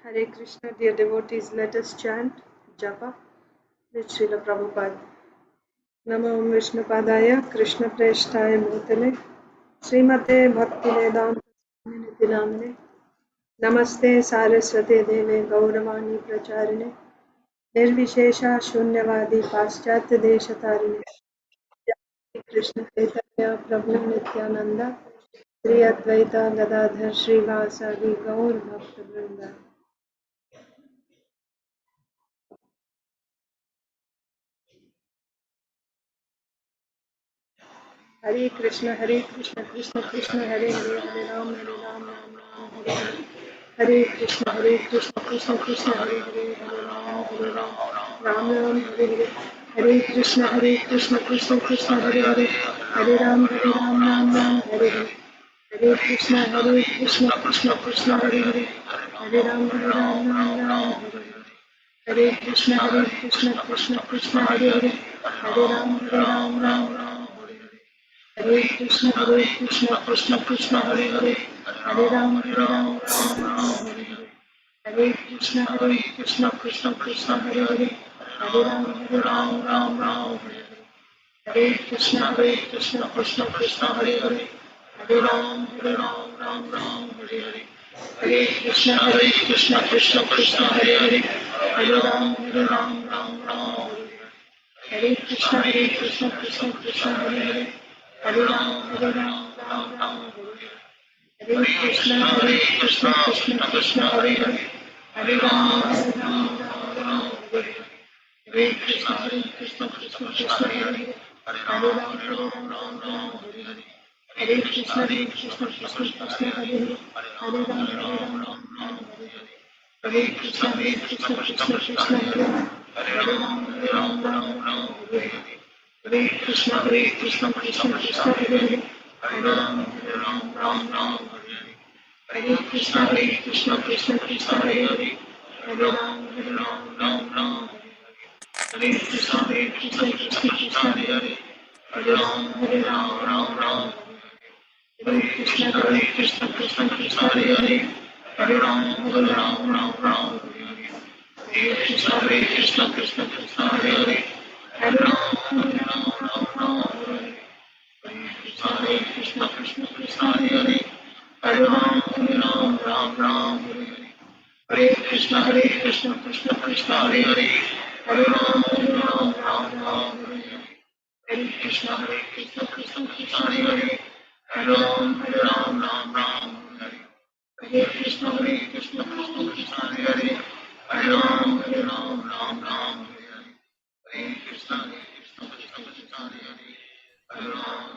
Hare Krishna, dear devotees, let us chant Japa with Srila Prabhupada. Namo Vishnupadaya, Krishna Preshtaya Bhutale, Srimate Bhaktivedanta Swami Namne, Namaste Saraswate Deve Gauravani Pracharine, Nirvishesha Shunyavadi Paschatya Deshatarine, Krishna Chaitanya Prabhu Nityananda, Sri Advaita Gadadhar Srivasadi Gaur Bhakta Vrinda. Hare Krishna, Krishna Krishna, Hare Hare, Hare Ram, Ram Ram, Hare Hare. Hare Krishna, Krishna Krishna, Hare Hare, Hare Ram, Ram Ram, Hare Hare. Hare Krishna, Krishna Krishna, Hare Hare, Hare Ram, Ram Ram, Hare Hare. Hare Krishna, Krishna Krishna, Hare Hare, Hare Ram, Ram Ram, Hare Hare. Hare Krishna, Krishna Krishna, Hare Hare, Hare Ram, Ram. Hare Krishna, Krishna Krishna, Hare Hare, Hare Ram, Ram, Hare Hare. Hare Krishna, Krishna, Hare Hare, Hare Ram, Ram, Hare Hare. Hare Krishna, Krishna, Hare Hare, Hare Ram, Ram, Hare Hare. Hare Krishna, Krishna, Hare Hare, Hare Ram, Ram, Hare Hare. Hare Krishna, Krishna, Hare Hare, Hare Ram, Ram, Hare Hare. Hare Krishna, Krishna, Hare Hare, Hare Ram, Ram, Hare Hare. Hare Krishna, Krishna, Hare Hare, Hare Ram, Ram, Hare Hare. Hare Krishna, Krishna, Hare Hare, Hare Ram, Ram, Hare Hare. Hare Krishna, Krishna, Hare Hare, Hare Ram, Ram, Hare Hare. Hare Krishna, Krishna, Hare Hare, Hare Ram, Ram, Hare Hare. Hare Krishna, Krishna, Hare Hare, Hare Ram, Ram, Hare Hare. Hare Krishna, Krishna, Hare Hare, Hare Ram, Ram, Hare Hare. Hare Krishna, Krishna, Hare Hare, Hare Ram, Ram, Hare Hare. Hare Krishna, Krishna, Hare Hare, Hare Ram, Ram, Hare Hare. Hare Krishna, Krishna, Hare Hare, Hare Ram, Ram, Hare Hare. Hare Krishna, Krishna, Hare Hare, Hare Ram, Ram, Hare Hare. Hare Krishna, Krishna, Hare Hare, Hare Ram, Ram, Hare Hare. Hare Krishna, Krishna, Hare Hare, Hare Ram, Ram, Hare Hare. Hare Krishna, Krishna, Hare Hare, Hare Ram, Ram, Hare Hare.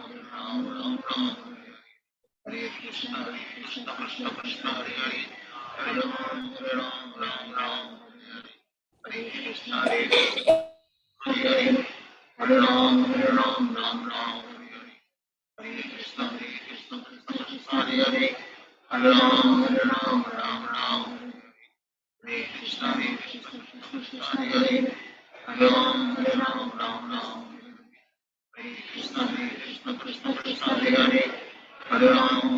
Hare Krishna, Krishna, Hare Hare, Hare Ram, Ram, Hare Hare. Hare Krishna, Hare Hare, Hare Ram, Ram, Hare Hare. Hare Krishna, Krishna, Hare Hare, Hare Ram, Ram, Hare Hare. Hare Krishna, Krishna, Hare Hare, Hare Ram, Ram, Hare Hare. Hare Krishna, Krishna, Hare Hare, Hare Ram, Ram,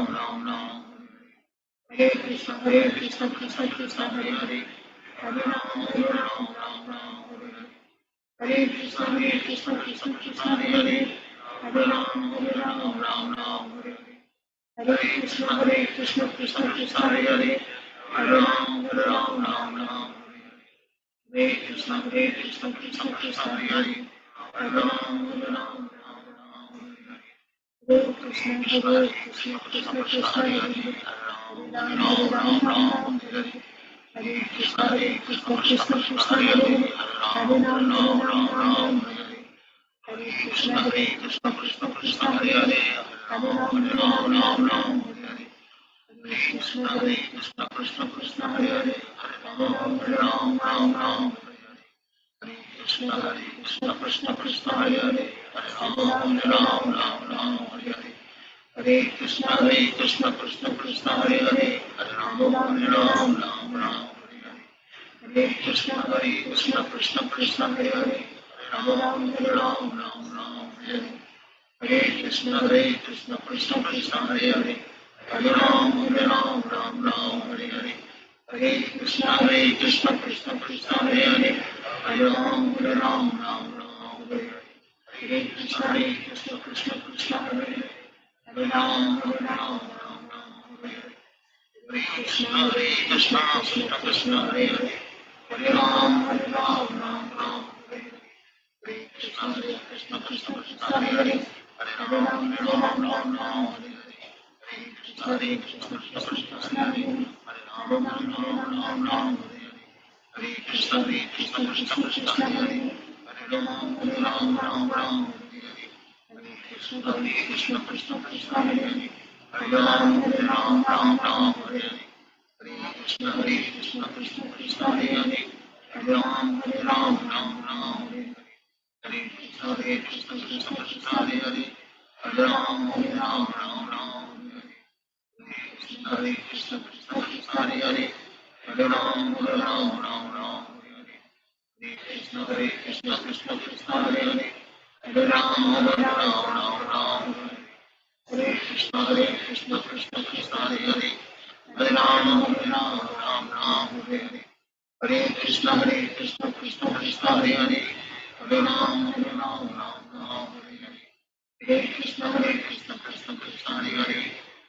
Hare Hare. Hare Krishna, Krishna, Hare Hare, Hare Ram, Ram, Hare Hare. Hare Krishna, Krishna, Hare Hare, Hare Ram, Ram, Hare Hare. Hare Krishna, Krishna, Hare Hare, Hare Ram, Ram, Hare Hare. Hare Krishna, Krishna, Hare Hare, Hare Ram, Ram, Hare Hare. Hare Krishna, Krishna, Hare Hare, Hare Ram, Hare Hare. Hare Krishna, Krishna, Hare Hare, Hare Ram, Hare Hare. Hare Krishna, Krishna, Hare Hare, Hare Ram, Hare Hare. Hare Krishna, Krishna, Hare Hare, Hare Ram, Hare Hare. Hare Krishna, Krishna, Hare Hare, Hare Ram, Hare Hare. Hare Krishna, Krishna, Hare Hare, Hare Ram, Hare Hare. Hare Krishna, Krishna, Hare Hare, Hare Ram, Hare Hare. Hare Krishna, Krishna, Hare Hare, Hare Ram, Ram, Hare Hare. Hare Krishna Krishna Krishna Hare Hare, Hare Ram Ram Ram Hare Hare. Hare Krishna Krishna Krishna Hare Hare, Hare Ram Ram Hare Hare. Hare Krishna Krishna Krishna Hare Hare, Hare Ram Ram Hare Hare. Hare Krishna Krishna Krishna Hare Hare, Hare Ram Ram Hare Hare. Hare Krishna Krishna Hare Hare, Hare Ram Ram Hare Hare. Hare Krishna Krishna Hare Hare, Hare Ram Ram Hare Hare. Hare Krishna Krishna Hare Hare, Hare Ram Ram Hare Hare. Hare Krishna Krishna Hare Hare, Hare Ram Ram Hare Hare. Hare Krishna Krishna Hare Hare, Hare Ram Ram Hare Hare. Hare Krishna Krishna Hare Hare, Hare Ram Ram Hare Hare. Hare Krishna Krishna Hare Hare, Hare Ram Ram Hare Hare. Hare Krishna Krishna Hare Hare, Hare Ram Ram Hare Hare. Hare Krishna Krishna Hare Hare, Hare Ram Ram Hare Hare. Hare Krishna Krishna Hare Hare,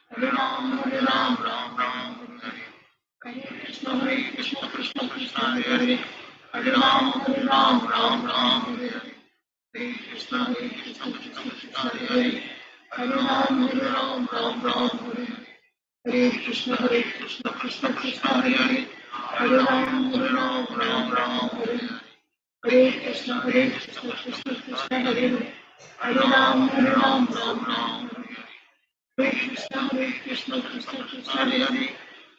Hare Ram Ram Hare Hare. Hare Krishna Krishna Hare Hare, Hare Ram Ram Hare Hare. Hare Krishna Krishna Hare Hare, Hare Ram Ram Hare Hare. Hare Krishna Krishna Hare Hare, Hare Ram Ram Hare Hare. Hare Krishna Krishna Hare Hare, Hare Ram Ram Hare Hare. Hare Krishna Krishna Hare Hare, Hare Ram Ram Hare Hare. Hare Krishna Krishna Hare Hare, Hare Ram Ram Hare Hare. Hare Krishna Krishna Hare Hare,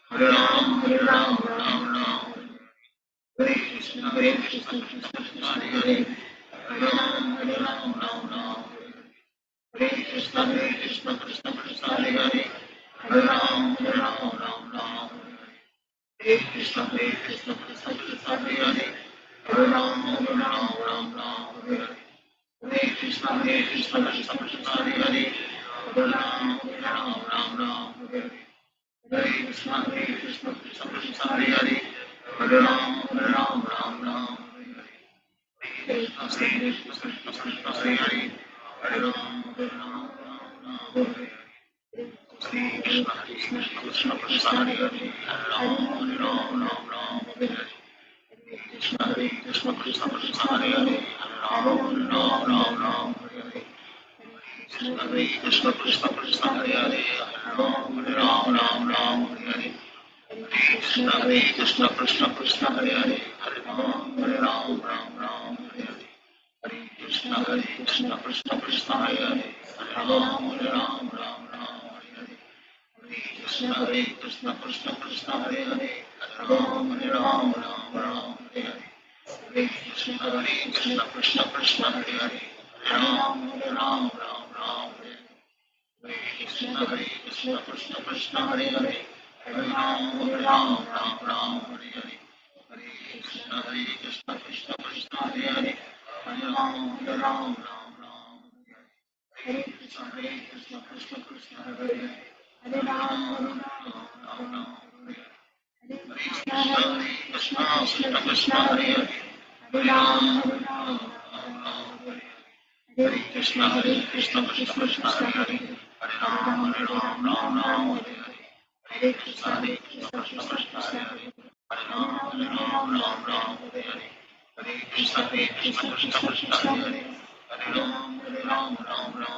Hare Ram Ram Hare Hare. Hare Krishna Krishna Hare Hare, Hare Ram Hare Hare. Hare Krishna Krishna Hare Hare, Hare Ram Hare Hare. Hare Krishna Krishna Hare Hare, Hare Ram Hare Hare. Hare Krishna Krishna Hare Hare, Hare Ram Hare Hare. Hare Krishna Krishna Hare Hare, Hare Ram Hare Hare. Krishna Krishna Hare Hare, Hare Ram Hare Hare. Hare Krishna Hare Hare, Hare Ram Hare Hare. Hare Krishna Krishna Hare Hare, Hare Ram Hare Hare. Hare Krishna Krishna Hare Hare, Hare Ram Hare Hare. Hare Krishna Krishna Hare Hare, Hare Ram Hare Hare. Hare Krishna Krishna Hare Hare, Hare Ram Hare Hare. Hare Krishna Krishna Hare Hare, Hare Ram Hare Hare. Hare Krishna Krishna Hare Hare, Hare Ram Hare Hare. Hare Krishna Krishna Hare Hare, Hare Ram Hare Hare. Hare Krishna Krishna Hare Hare, Hare Ram Hare Hare. Hare Krishna Krishna Hare Hare, Hare Ram Hare Hare. Hare Krishna Krishna Hare Hare, Hare Ram Hare Hare.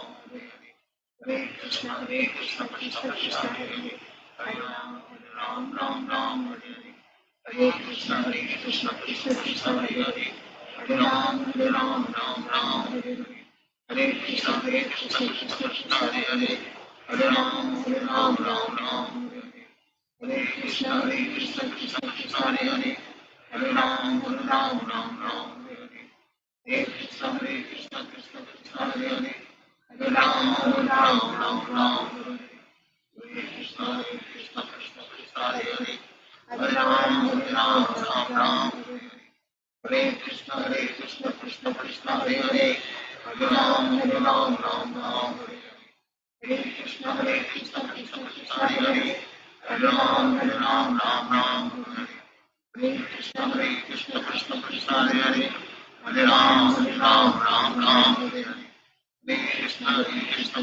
Hare Krishna Krishna Hare Hare, Hare Ram Hare Hare. Hare Krishna Krishna Hare Hare, Hare Ram Hare Hare. Hare Krishna Krishna Hare Hare, Hare Ram Hare Hare. Hare Krishna Krishna Hare Hare, Hare Ram Hare Hare. Hare Krishna Krishna Hare Hare, Hare Ram Hare Hare. Hare Krishna Krishna Hare Hare, Hare Ram Hare Hare. Hare Krishna Hare Hare, Hare Ram Hare Hare. Hare Krishna Krishna Hare Hare, Hare Ram Hare Hare. Hare Krishna Krishna Hare Hare, Hare Ram Hare Hare. Hare Krishna Krishna Krishna Hare Hare, Hare Ram Ram Ram Hare Hare. Hare Krishna Krishna Krishna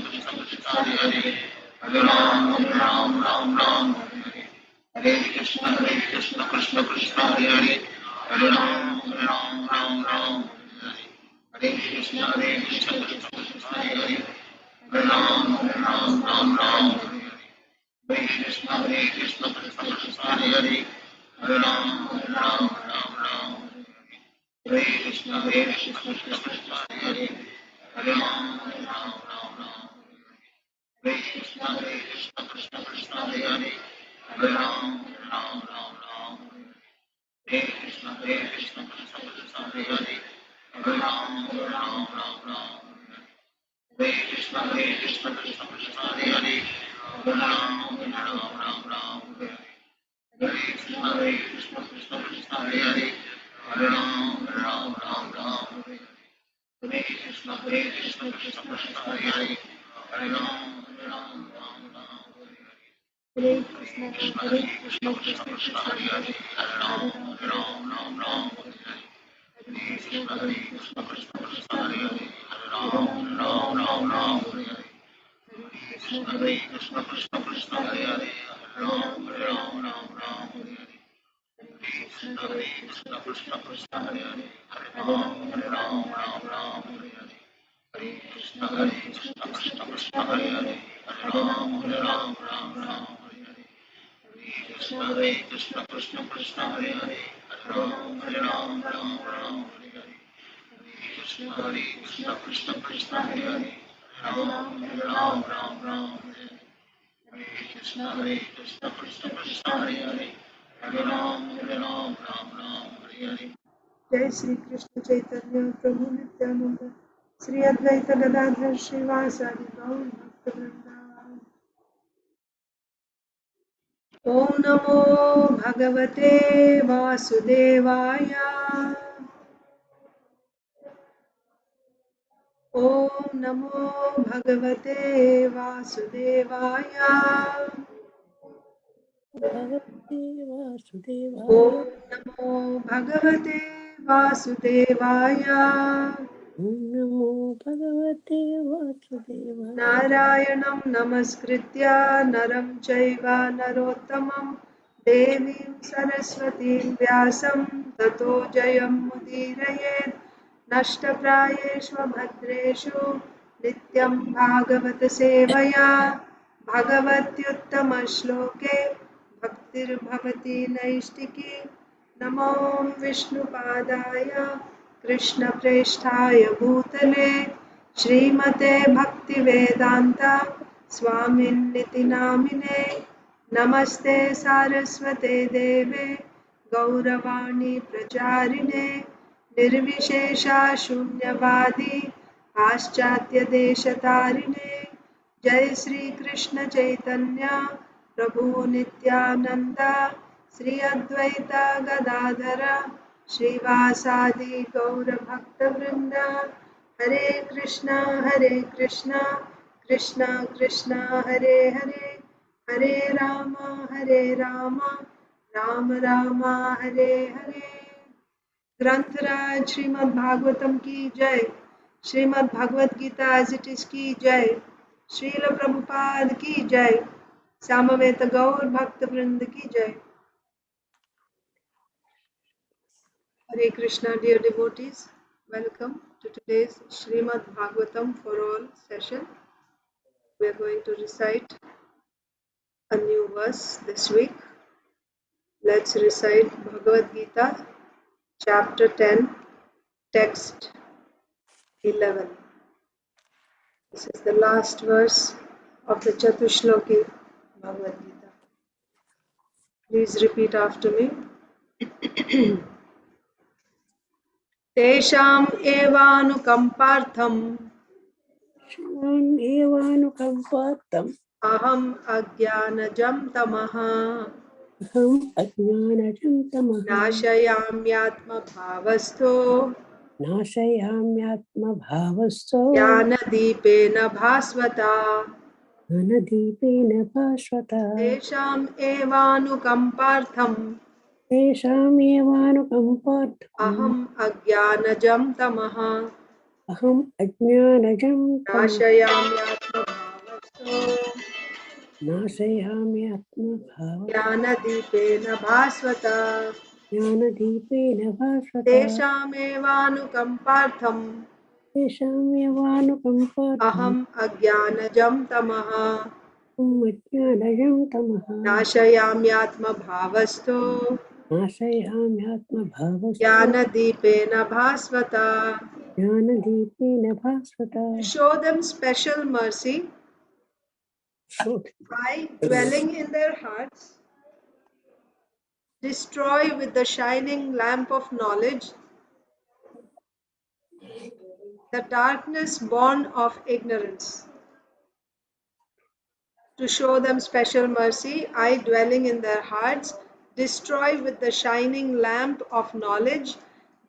Hare Hare, Hare Ram Ram Hare Hare. Hare Krishna Krishna Krishna Hare Hare, Hare Ram Ram Hare Hare. Hare Krishna Krishna Krishna Hare Hare, Hare Ram Ram Hare Hare. Hare Krishna Krishna Krishna Hare Hare, Hare Ram Ram Hare Hare. Hare Krishna Krishna Krishna Hare Hare, Hare Ram Ram Hare Krishna Krishna Krishna Hare Hare, Hare Ram Ram Hare Krishna Krishna Krishna Hare Hare, Hare Ram Ram Hare Krishna Krishna Krishna Hare Hare, Hare Ram Ram Hare Krishna Krishna Krishna Hare Hare, Hare Ram Ram Hare Krishna Krishna Krishna Hare Hare, Hare Ram Hare Krishna Krishna Krishna Hare Hare, Hare Ram Hare Krishna Krishna Krishna Hare Hare, Hare Ram Krishna Krishna Krishna Hare Hare, Hare Ram Hare Krishna Krishna Krishna Hare Hare, Hare Ram Hare Krishna Krishna Krishna Hare Hare, Hare Ram Krishna Krishna Krishna Hare Hare, Hare Ram Hare Krishna Krishna Krishna Hare Hare, Hare Ram Hare Krishna Krishna Krishna Hare Hare, Hare Ram Hare Hare. जय श्री कृष्ण चैतन्य प्रभु नित्यानंद, श्री अद्वैत गदाधर श्रीवासादि गौर भक्तवृंद। ओम नमो भगवते वासुदेवाय। ओम नमो भगवते वासुदेवाय। भगवते वासुदेवाय। ओम नमो भगवते वासुदेवाय। ओम नमो भगवते वासुदेवाय। नारायणं नमस्कृत्य नरं चैव नरोत्तमं देवीं सरस्वतीं व्यासं ततो जयमुदीरयेत्। नष्टप्रायेषु भद्रेषु नित्यं भागवत सेवया भगवत्युत्तमश्लोके भक्तिर्भवति नैष्टिकी। नमो विष्णुपादाय कृष्णप्रेष्ठाय भूतले श्रीमते भक्तिवेदान्ता स्वामिन्निति नामिने। नमस्ते सारस्वते देवे गौरवाणी प्रचारिणे निर्विशेषा शून्यवादी पाश्चात्यदेशतारिणे। जय श्री कृष्ण चैतन्य प्रभु नित्यानंद, श्री अद्वैत गदाधर श्रीवासादि गौर भक्तवृंद। हरे कृष्णा कृष्णा कृष्णा हरे हरे, हरे राम राम राम हरे हरे। ग्रंथराज श्रीमद् भागवतम की जय, Shrimad Bhagavad Gita as it is की जय, श्रील प्रभुपाद की जय, सामवेद गौर भक्त वृंद की जय। Hare Krishna, dear devotees, welcome to today's Srimad Bhagavatam for All session. We are going to recite a new verse this week. Let's recite Bhagavad Gita, chapter 10, text 11. This is the last verse of the Chatushloki Bhagavad Gita. Please repeat after me. Tesham evanukampartham Shyam एवानुकम्पार्थम् aham ajnanajam tamaha अहम् अज्ञानजं तमः nashayamyatma bhavastho नाशयाम्यात्मभावस्तौ jnanadipena bhasvata. घनदीपेन भास्वता। Tesham evanukampartham तेषामेवानुकम्पार्थम् अहम् अज्ञानजं तमः अहम् अज्ञानजं तमः नाशयाम्यात्मभावस्तु नाशयामि आत्मभावः ज्ञानदीपेन भास्वता ज्ञानदीपेन भास्वता तेषामेवानुकम्पार्थम् तेषामेवानुकम्पार्थम् अहम् अज्ञानजं तमः अहम् अज्ञानजं तमः नाशयाम्यात्मभावस्तु नाशयामि आत्मभावस्तु ज्ञानदीपेन भास्वता. ज्ञानदीपेन भास्वता To show them special mercy, I, dwelling in their hearts, destroy with the shining lamp of knowledge the darkness born of ignorance. To show them special mercy, I, dwelling in their hearts, destroy with the shining lamp of knowledge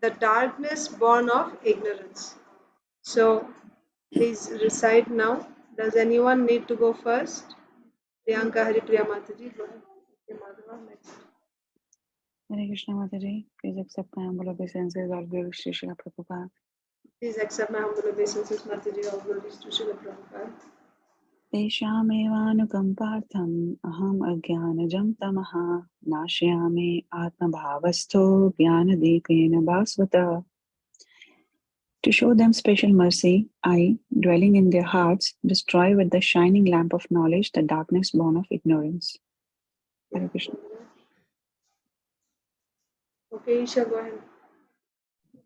the darkness born of ignorance. So, please recite now. Does anyone need to go first? Priyanka Haripriya Mataji, go ahead. Okay, Madhava, next. Hare Krishna Mataji, please accept my humble obeisances. All glories to Srila Prabhupada. Please accept my humble obeisances, Mataji. All glories to Srila Prabhupada. तेषामेवानुकम्पार्थम् अहम् अज्ञानजं तमः नाशयामि आत्मभावस्थो ज्ञानदीपेन भास्वता. To show them special mercy, I, dwelling in their hearts, destroy with the shining lamp of knowledge the darkness born of ignorance. Hare Krishna. Okay, Isha, go ahead.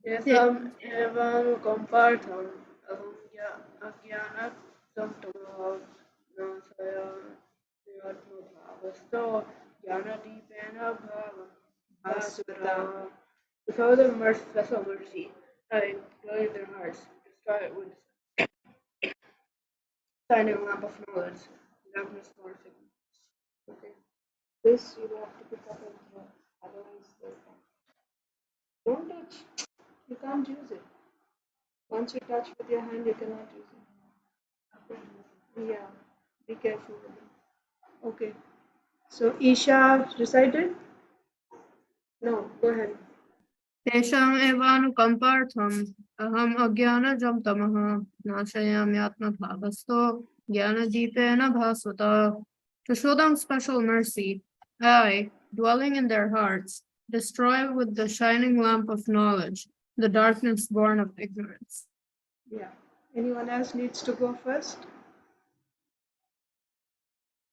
Yasam evam compartham aham agyana samtamaha nasaya yatma bhavasto jnana deepena bhavasvata. To show them special mercy, I dwell in their hearts, destroy it with shining lamp of knowledge, darkness born of ignorance. Okay. This you have to pick up and throw. Otherwise, don't touch. You can't use it. Once you touch with your hand, you cannot use it. Yeah. Be careful with it. Okay. So Isha recited? No. Go ahead. तेषाम् एवानुकम्पार्थम् अहम् अज्ञानजं तमः नाशयामि आत्मभावस्थो ज्ञानदीपेन भास्वता. To show them special mercy, I, dwelling in their hearts, destroy with the shining lamp of knowledge the darkness born of ignorance. Yeah. Anyone else needs to go first?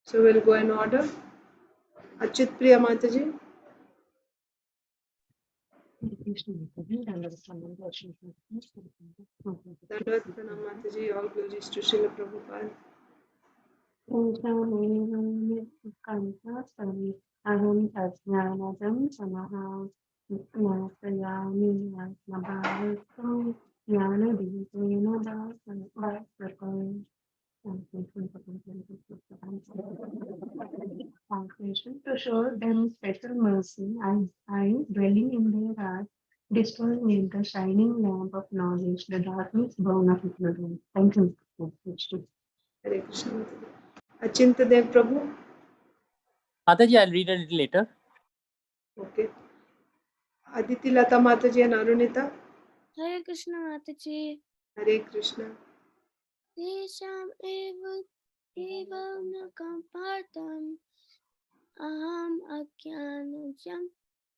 So we'll go in order. Achit Priya Mataji. Dandavat Pranam Mataji. All glories to Srila Prabhupada. अहम् अज्ञानजं तमः नाशयामि आत्मभावस्थो ज्ञानदीपेन भास्वता. Translation: To show them special mercy, I, dwelling in their hearts, destroy with the shining lamp of knowledge the darkness born of ignorance. Thank you. Hare Krishna Mataji. Achinta Dev Prabhu. Mataji, I'll read a little later. Okay. Aditi Lata Mataji and Arunita. Hare Krishna Mataji. Hare Krishna. Tesham evam nakampartam aham ajnanajam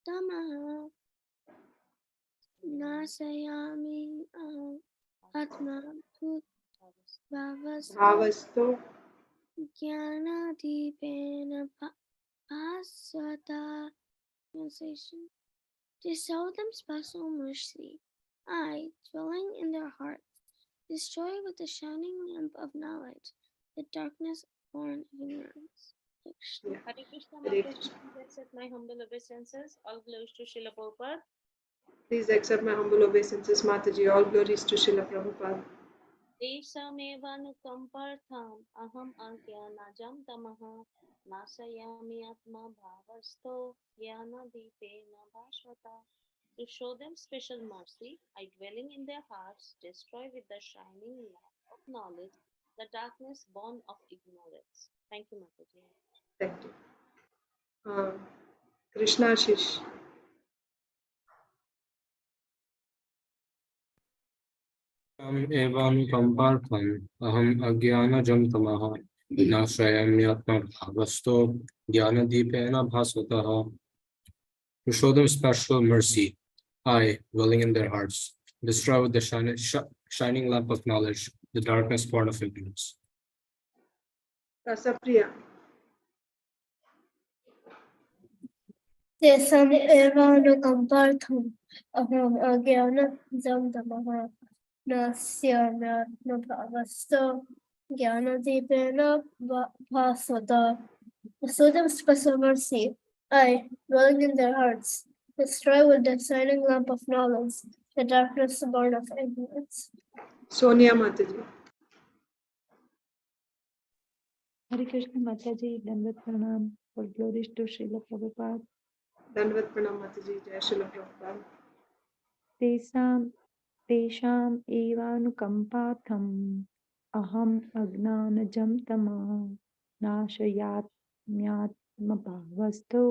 tamaha nasayami aham atma Bhavasto. jnanadipena bhasvata. Translation: To show them special mercy, I, dwelling in their hearts, destroy with the shining lamp of knowledge the darkness born of ignorance. Yeah. Hare Krishna Hare Mataji, Krishna. please accept my humble obeisances. All glories to Srila Prabhupada. Please accept my humble obeisances, Mataji. All glories to Srila Prabhupada. Teshamevanukampartham aham ajnanajam tamaha nasayami atma bhavasto jnana deepena bhasvata. To show them special mercy, I, dwelling in their hearts, destroy with the shining lamp of knowledge the darkness born of ignorance. Thank you, Mataji. Thank you. Krishnashish. एवानुकम्पार्थम् अहम् अज्ञानजं तमः नाशयाम्यात्मभावस्तो ज्ञानदीपेन भास्वतः. To show them special mercy, I, dwelling in their hearts, destroy with the shining lamp of knowledge the darkness born of ignorance. Rasapriya. तेषाम् एवानुकम्पार्थम् अहम् अज्ञानजं तमः नास्याम्यात्मभावस्तो ज्ञानदीपेन भास्वत. To show them special mercy, I, dwelling in their hearts, destroy with the shining lamp of knowledge the darkness born of ignorance. Sonia Mataji. Hare Krishna Mataji, Dandavat Pranam, for glories to Srila Prabhupada. Dandavat Pranam Mataji. Jai Srila Prabhupada. तेषाम् एवानुकम्पार्थम् अहम् अज्ञानजं तमः नाशयाम्यात्मभावस्तो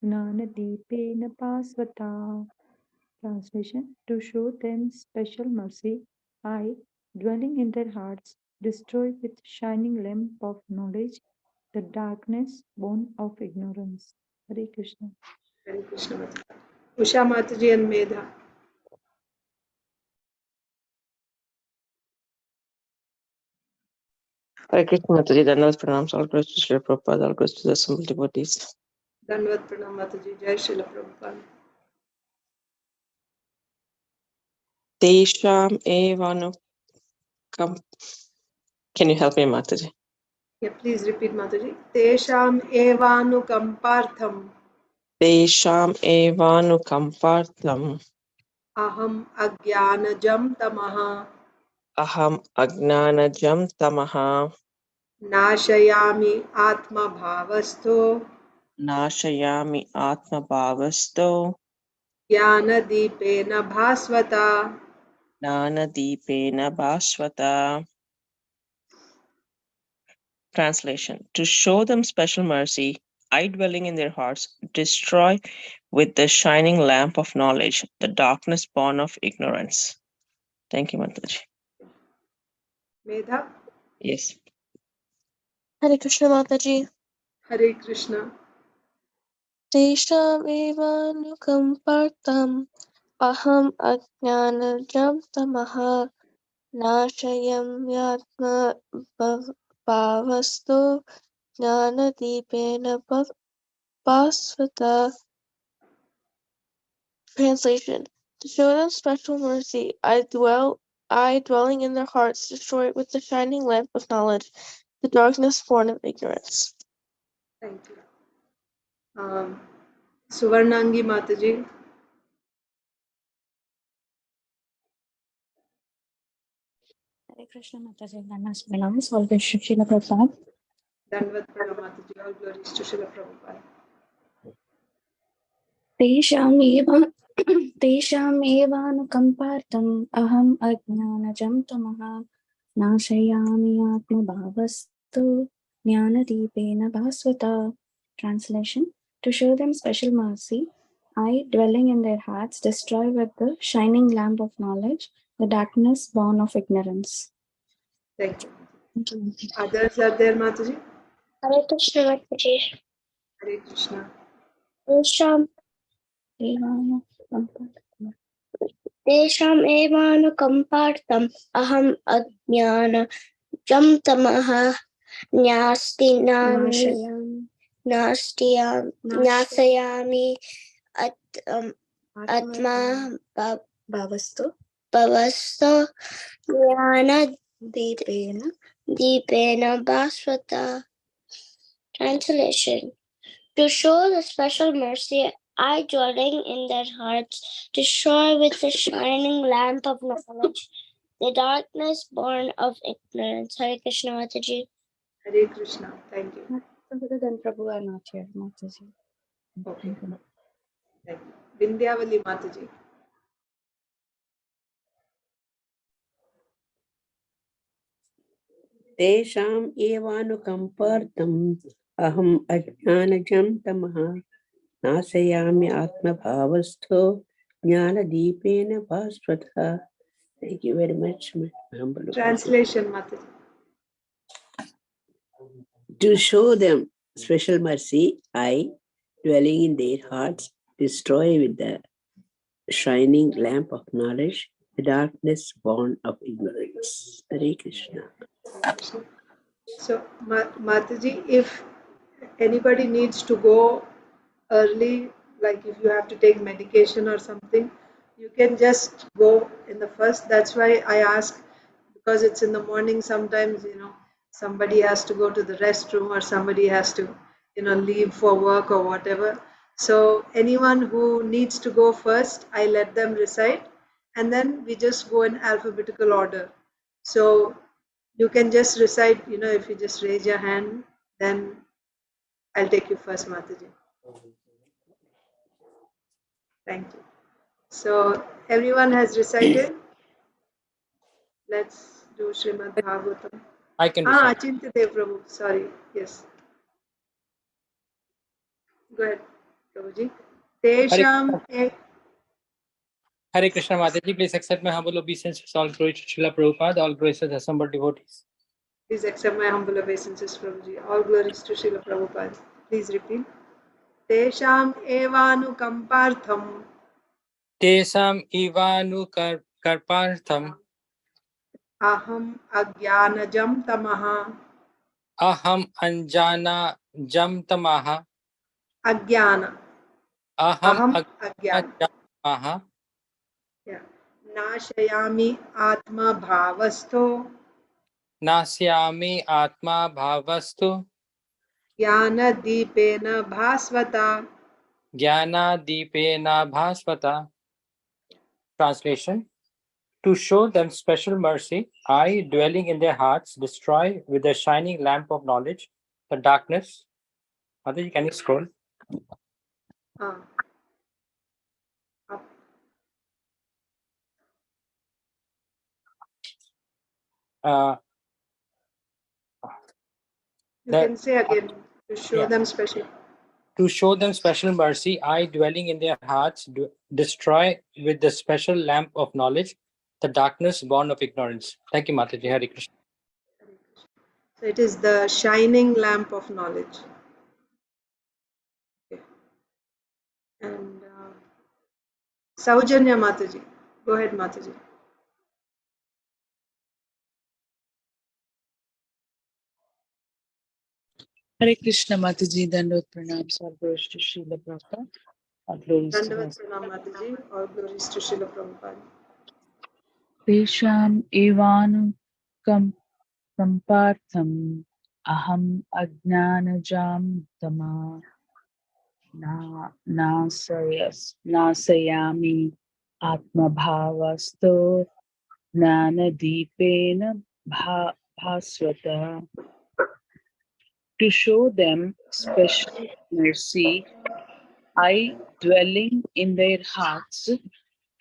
ज्ञानदीपेन भास्वता. Translation: To show them special mercy, I, dwelling in their hearts, destroy with shining lamp of knowledge the darkness born of ignorance. Hare Krishna. Hare Krishna Mataji. Usha Mataji and Medha. Hare Krishna Mataji, Dandavat Pranams, all glories to Srila Prabhupada, all glories to the assembled devotees. Dandavat Pranam Mataji. Jai Srila Prabhupada. Tesham evanu Can you help me, Mataji? Yeah, please repeat Mataji. Tesham evanukampartham Tesham evanu kampartam aham ajnanajam tamaha aham agnanajam tamaha nashayami atma bhavastho nashayami atma bhavasto jnana deepena bhasvata. Nana Deepena Bhaswata. Translation: To show them special mercy, I, dwelling in their hearts, destroy with the shining lamp of knowledge the darkness born of ignorance. Thank you, Mataji. Medha. Yes. Hare Krishna Mataji. Hare Krishna. Tesham evanukampartam aham ajnanajam tamaha nashayamyatma bhavasto jnanadipena bhasvata. Translation: To show them special mercy, I, dwelling in their hearts, destroy it with the shining lamp of knowledge, the darkness born of ignorance. Thank you. Suvarnangi Mataji. Hare Krishna Mataji, Dandavat Pranams, all glories to Srila Prabhupada. Dandavat Pranam Mataji. All glories to Srila Prabhupada. तेषामेवानुकम्पार्थम् अहम् अज्ञानजं तमः नाशयामि आत्मभावस्तु ज्ञानदीपेन भास्वता. Translation: To show them special mercy, I, dwelling in their hearts, destroy with the shining lamp of knowledge the darkness born of ignorance. Thank you. Thank you. Others are there, Mataji? Hare Krishna Mataji. Hare Krishna. तेषाम् एवानुकम्पार्थम् अहम् अज्ञानजं तमः नाशयामि आत्मा भवस्तु ज्ञानदीपेन भास्वता. Translation: To show the special mercy, I, dwelling in their hearts, destroy with the shining lamp of knowledge the darkness born of ignorance. Hare Krishna Mataji. Hare Krishna. Thank you. Prabhupada and Prabhu are not here, Mataji. Okay. Thank you. Vindhyavali Mataji. तेषाम् एवानुकम्पार्थम् अहम् अज्ञानजं तमः नाशयामि आत्मभावस्थो ज्ञानदीपेन भास्वतः. Thank you very much, my humble Translation, Mataji. To show them special mercy, I, dwelling in their hearts, destroy with the shining lamp of knowledge the darkness born of ignorance. Hare Krishna. So, Mataji, if anybody needs to go early, like if you have to take medication or something, you can just go in the first. That's why I ask, because it's in the morning, sometimes, somebody has to go to the restroom or somebody has to, leave for work or whatever. So anyone who needs to go first, I let them recite, and then we just go in alphabetical order. So you can just recite, if you just raise your hand, then I'll take you first, Mataji. Thank you. So everyone has recited. Let's do Srimad Bhagavatam. I can recite. Achintya Dev Prabhu. Sorry. Yes. Go ahead, Prabhuji. Tesham Hare Krishna Mataji, please accept my humble obeisances. All glory to Srila Prabhupada, all glories to the assembled devotees. Please accept my humble obeisances, Prabhuji. All glories to Srila Prabhupada. Please repeat. Tesham evanukampartham. Tesam ivanu karpartham. Aham agyanajam tamaha. Aham anjana jam tamaha. Agyana. Aham agyana. jamaha. Yeah. Nashayami atma bhavastho. Nasyami atma bhavastu. Jnana deepena bhasvata. Jnana deepena bhasvata. Translation. To show them special mercy, I, dwelling in their hearts, destroy with the shining lamp of knowledge the darkness. Mataji, can you scroll? Up. You can say again, to show them special. To show them special mercy, I, dwelling in their hearts, destroy with the special lamp of knowledge the darkness born of ignorance. Thank you, Mataji. Hare Krishna. So it is the shining lamp of knowledge. Okay. And Saujanya Mataji. Go ahead, Mataji. Hare Krishna Mataji, Dandot Pranam, Sargosh to Srila Prabhupada. All glories to Dandavat us. Pranam Mataji. All glories to Srila Prabhupada. Tesham evanu kampartham aham ajnanajam tama nasayami atmabhavasto jnanadipena bhasvata. To show them special mercy, I, dwelling in their hearts,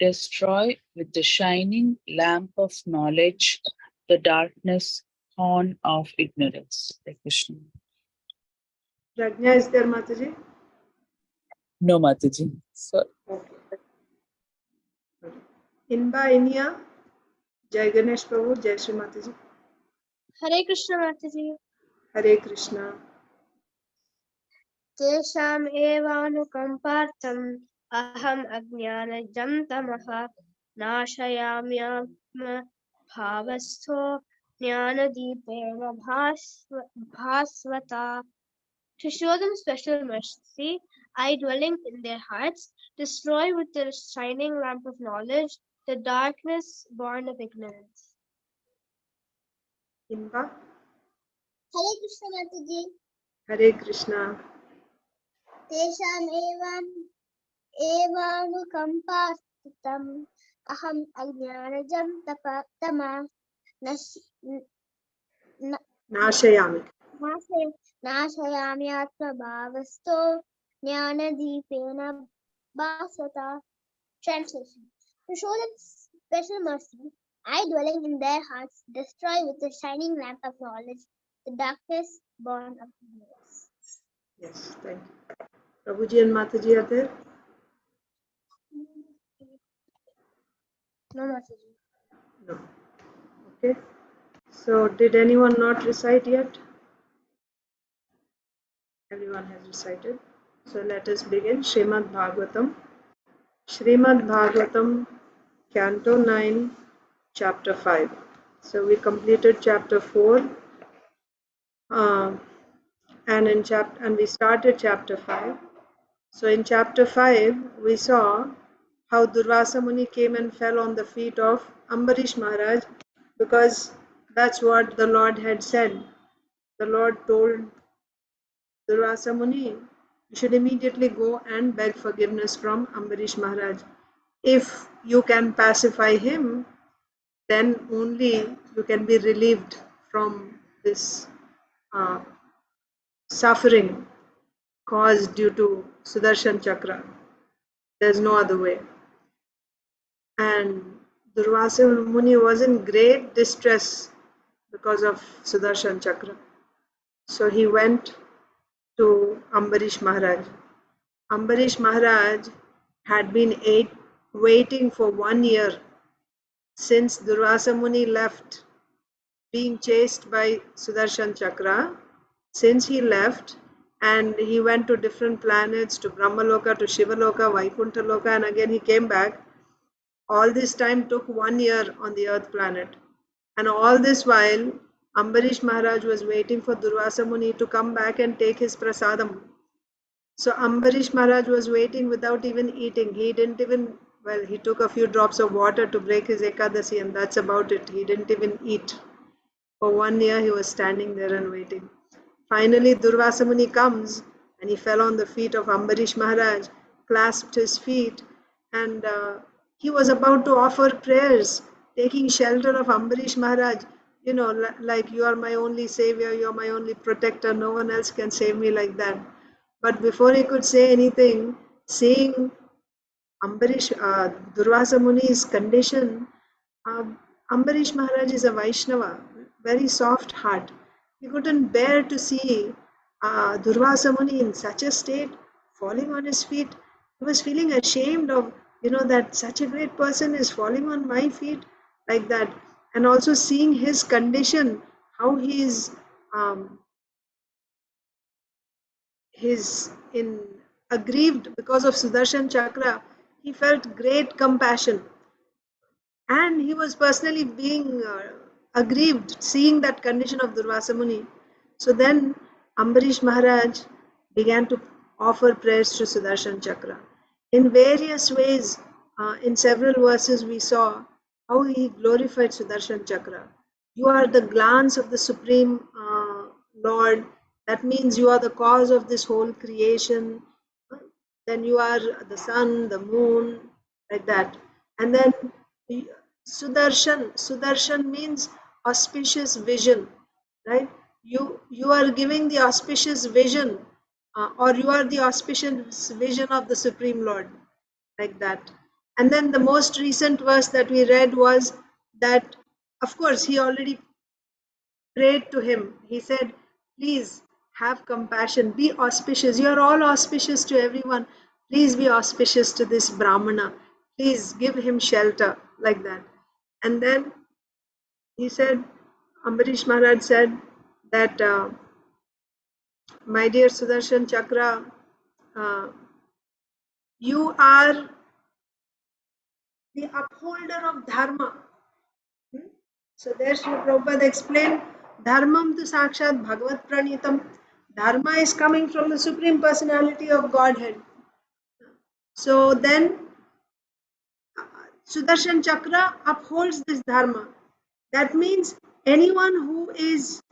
destroy with the shining lamp of knowledge the darkness horn of ignorance. Hare Krishna. Prajna is there, Mataji? No, Mataji. Sorry. Okay. Inba Inya. Jai Ganesh Prabhu. Jai Shri Mataji. Hare Krishna Mataji. Hare Krishna. Tesham evanukampartham aham ajnanajam tamaha nashayamyatma bhavastho jnanadipena bhasvata. To show them special mercy, I, dwelling in their hearts, destroy with the shining lamp of knowledge the darkness born of ignorance. Inba. Hare Krishna Mataji. Hare Krishna. Tesham evanukampartham aham ajnanajam tama Nashayami. nashayami atma bhavasto jnanadipena bhasvata. Translation. To show them special mercy, I, dwelling in their hearts, destroy with the shining lamp of knowledge the darkness born of ignorance. Yes, thank you. Prabhuji and Mataji are there? No, Mataji. No. Okay. So did anyone not recite yet? Everyone has recited. So let us begin. Srimad Bhagavatam. Srimad Bhagavatam, Canto 9, Chapter 5. So we completed Chapter 4. And we started Chapter 5. So in Chapter 5, we saw how Durvasa Muni came and fell on the feet of Ambarish Maharaj, because that's what the Lord had said. The Lord told Durvasa Muni, you should immediately go and beg forgiveness from Ambarish Maharaj. If you can pacify him, then only you can be relieved from this suffering caused due to Sudarshan Chakra. There's no other way. And Durvasa Muni was in great distress because of Sudarshan Chakra. So he went to Ambarish Maharaj. Ambarish Maharaj had been waiting for 1 year since Durvasa Muni left, being chased by Sudarshan Chakra. Since he left and he went to different planets, to Brahmaloka, to Shivaloka, Vaikuntha Loka, and again he came back. All this time took 1 year on the earth planet. And all this while, Ambarish Maharaj was waiting for Durvasa Muni to come back and take his prasadam. So Ambarish Maharaj was waiting without even eating. He didn't even, well, he took a few drops of water to break his Ekadasi, and that's about it. He didn't even eat. For 1 year, he was standing there and waiting. Finally, Durvasa Muni comes and he fell on the feet of Ambarish Maharaj, clasped his feet, and he was about to offer prayers, taking shelter of Ambarish Maharaj. You know, like, you are my only savior, you are my only protector, no one else can save me like that. But before he could say anything, seeing Durvasa Muni's condition, Ambarish Maharaj is a Vaishnava, very soft heart. He couldn't bear to see Durvasa Muni in such a state, falling on his feet. He was feeling ashamed of, that such a great person is falling on my feet like that. And also seeing his condition, how he is aggrieved because of Sudarshan Chakra, he felt great compassion. And he was personally being aggrieved seeing that condition of Durvasa Muni. So then Ambarish Maharaj began to offer prayers to Sudarshan Chakra. In various ways, in several verses we saw how he glorified Sudarshan Chakra. You are the glance of the Supreme Lord. That means you are the cause of this whole creation. Then you are the sun, the moon, like that. And then Sudarshan means auspicious vision, right? You are giving the auspicious vision, or you are the auspicious vision of the Supreme Lord, like that. And then the most recent verse that we read was that, of course, he already prayed to him. He said, please have compassion, be auspicious. You are all auspicious to everyone. Please be auspicious to this Brahmana. Please give him shelter, like that. And then he said, Ambarish Maharaj said that, my dear Sudarshan Chakra, you are the upholder of dharma. So there Srila Prabhupada explained, Dharmam tu sakshat Bhagavad Pranitam. Dharma is coming from the Supreme Personality of Godhead. So then Sudarshan Chakra upholds this Dharma. That means anyone who is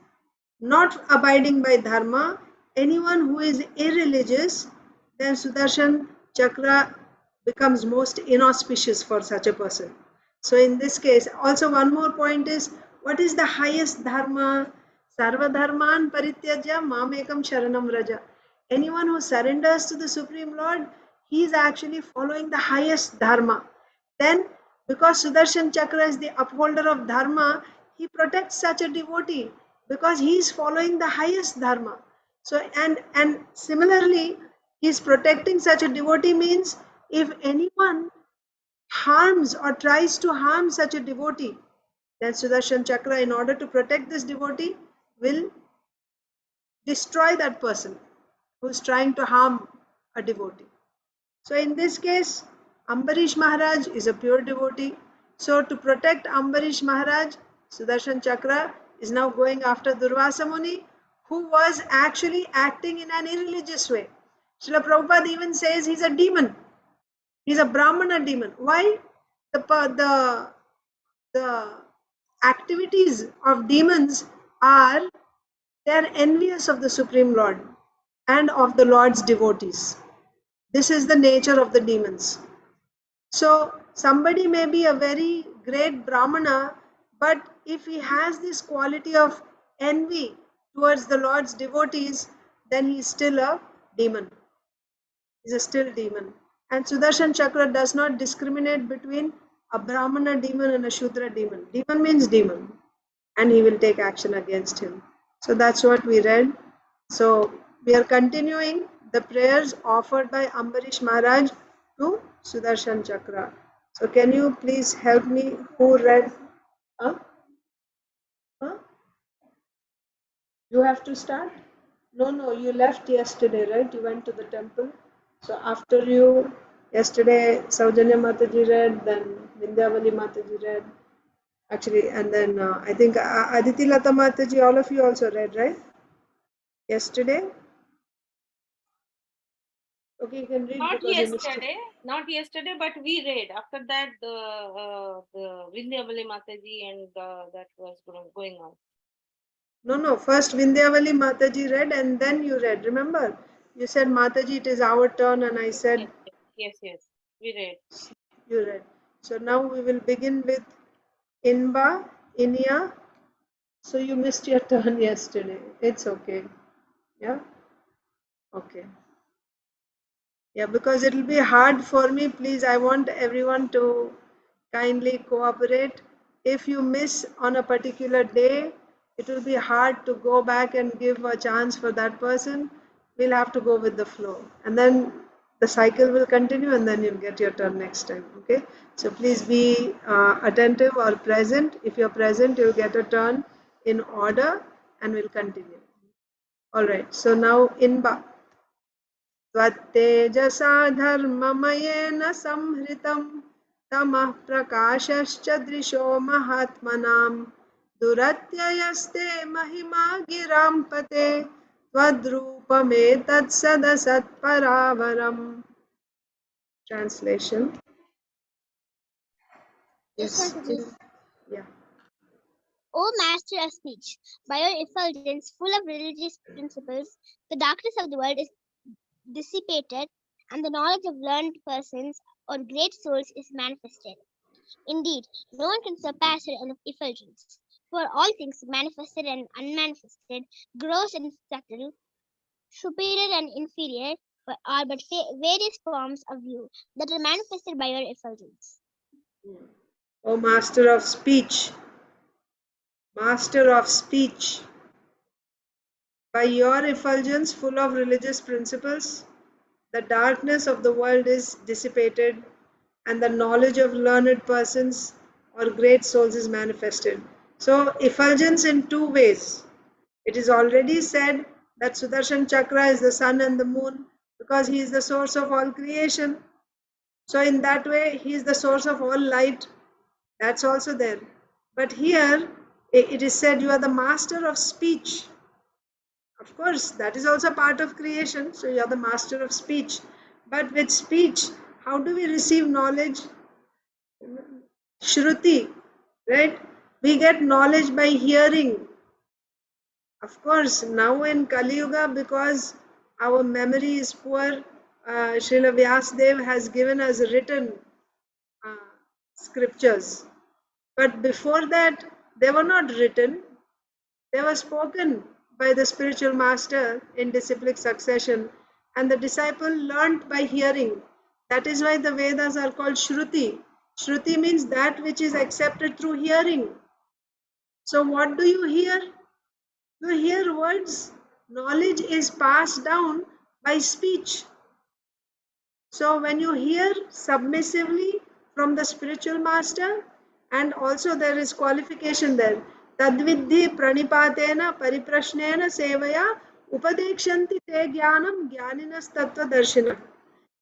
not abiding by Dharma, anyone who is irreligious, then Sudarshan Chakra becomes most inauspicious for such a person. So in this case, also one more point is, what is the highest Dharma? Sarva Dharman Parityajya Mamekam Sharanam Raja. Anyone who surrenders to the Supreme Lord, he is actually following the highest Dharma. Then, because Sudarshan Chakra is the upholder of Dharma, he protects such a devotee because he is following the highest Dharma. So, and similarly, He is protecting such a devotee means if anyone harms or tries to harm such a devotee, then Sudarshan Chakra, in order to protect this devotee, will destroy that person who is trying to harm a devotee. So in this case, Ambarish Maharaj is a pure devotee. So to protect Ambarish Maharaj, Sudarshan Chakra is now going after Durvasa Muni, who was actually acting in an irreligious way. Srila Prabhupada even says he's a demon. He's a Brahmana demon. Why? The activities of demons are, they are envious of the Supreme Lord and of the Lord's devotees. This is the nature of the demons. So somebody may be a very great Brahmana, but if he has this quality of envy towards the Lord's devotees, then he is still a demon. He is a still demon. And Sudarshan Chakra does not discriminate between a Brahmana demon and a Shudra demon. Demon means demon, and he will take action against him. So that's what we read. So we are continuing the prayers offered by Ambarish Maharaj to Sudarshan Chakra. So can you please help me? Who read? Huh? Huh? You have to start? No, you left yesterday, right? You went to the temple. So after you, yesterday Saujanya Mataji read, then Vindhyavali Mataji read. Actually, and then I think Aditi Lata Mataji, all of you also read, right? Yesterday? Okay, you can read Not because you missed it. yesterday, but we read. After that, the Vindhyavali Mataji and that was going on. No. First Vindhyavali Mataji read and then you read. Remember? You said, Mataji, it is our turn, and I said, Yes, we read. You read. So now we will begin with Inba, Inya. So you missed your turn yesterday. It's okay. Yeah? Okay. Yeah, because it will be hard for me. Please, I want everyone to kindly cooperate. If you miss on a particular day, it will be hard to go back and give a chance for that person. We'll have to go with the flow. And then the cycle will continue, and then you'll get your turn next time. Okay? So please be attentive or present. If you're present, you'll get a turn in order, and we'll continue. All right. So now Inba. त्वत्तेजसा धर्ममयेन संहृतं तमः प्रकाशश्च दृशो महात्मनां दुरत्ययस्ते महिमा गिरां पते त्वद्रूपमेतत्सदसत्परावरम्. Translation. Yes, Mataji. Yeah. O Master of Speech, by your effulgence full of religious principles, the darkness of the world is dissipated, and the knowledge of learned persons or great souls is manifested. Indeed, no one can surpass your effulgence, for all things manifested and unmanifested, gross and subtle, superior and inferior, are but various forms of you that are manifested by your effulgence. O Master of Speech, Master of Speech, by your effulgence full of religious principles, the darkness of the world is dissipated, and the knowledge of learned persons or great souls is manifested. So, effulgence in two ways. It is already said that Sudarshan Chakra is the sun and the moon because he is the source of all creation. So, in that way, he is the source of all light. That's also there. But here, it is said you are the master of speech. Of course, that is also part of creation. So you are the master of speech. But with speech, how do we receive knowledge? Shruti, right? We get knowledge by hearing. Of course, now in Kali Yuga, because our memory is poor, Srila Vyasdev has given us written scriptures. But before that, they were not written. They were spoken by the spiritual master in disciplic succession, and the disciple learnt by hearing. That is why the Vedas are called Shruti. Shruti means that which is accepted through hearing. So what do you hear? You hear words. Knowledge is passed down by speech. So when you hear submissively from the spiritual master, and also there is qualification there. Tadvidhi pranipatena pariprashnena sevaya upadekshanti te jnanam jnaninas tattva darshina.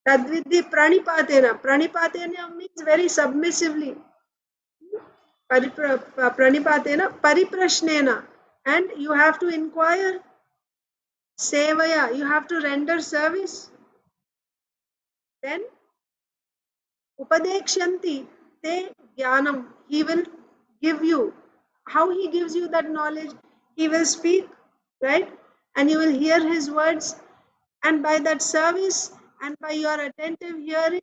Tadvidhi pranipatena. Pranipatena means very submissively. Pranipatena pariprashnena. And you have to inquire. Sevaya, you have to render service. Then Upadekshanti te jnanam. He will give you. How he gives you that knowledge? He will speak, right? And you will hear his words. And by that service and by your attentive hearing,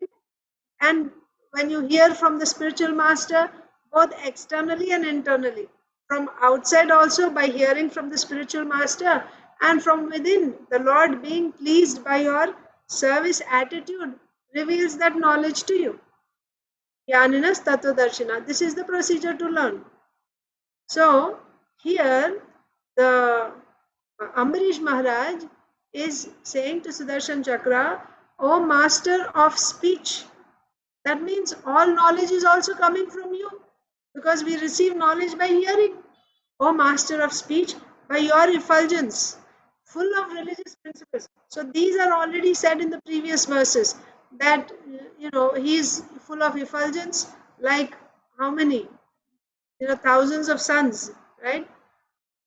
and when you hear from the spiritual master, both externally and internally, from outside also by hearing from the spiritual master, and from within, the Lord being pleased by your service attitude reveals that knowledge to you. Jnaninas Tattva Darshina. This is the procedure to learn. So here the Ambarish Maharaj is saying to Sudarshan Chakra, O master of speech. That means all knowledge is also coming from you, because we receive knowledge by hearing. O master of speech, by your effulgence, full of religious principles. So these are already said in the previous verses, that he is full of effulgence, like how many? Thousands of suns, right?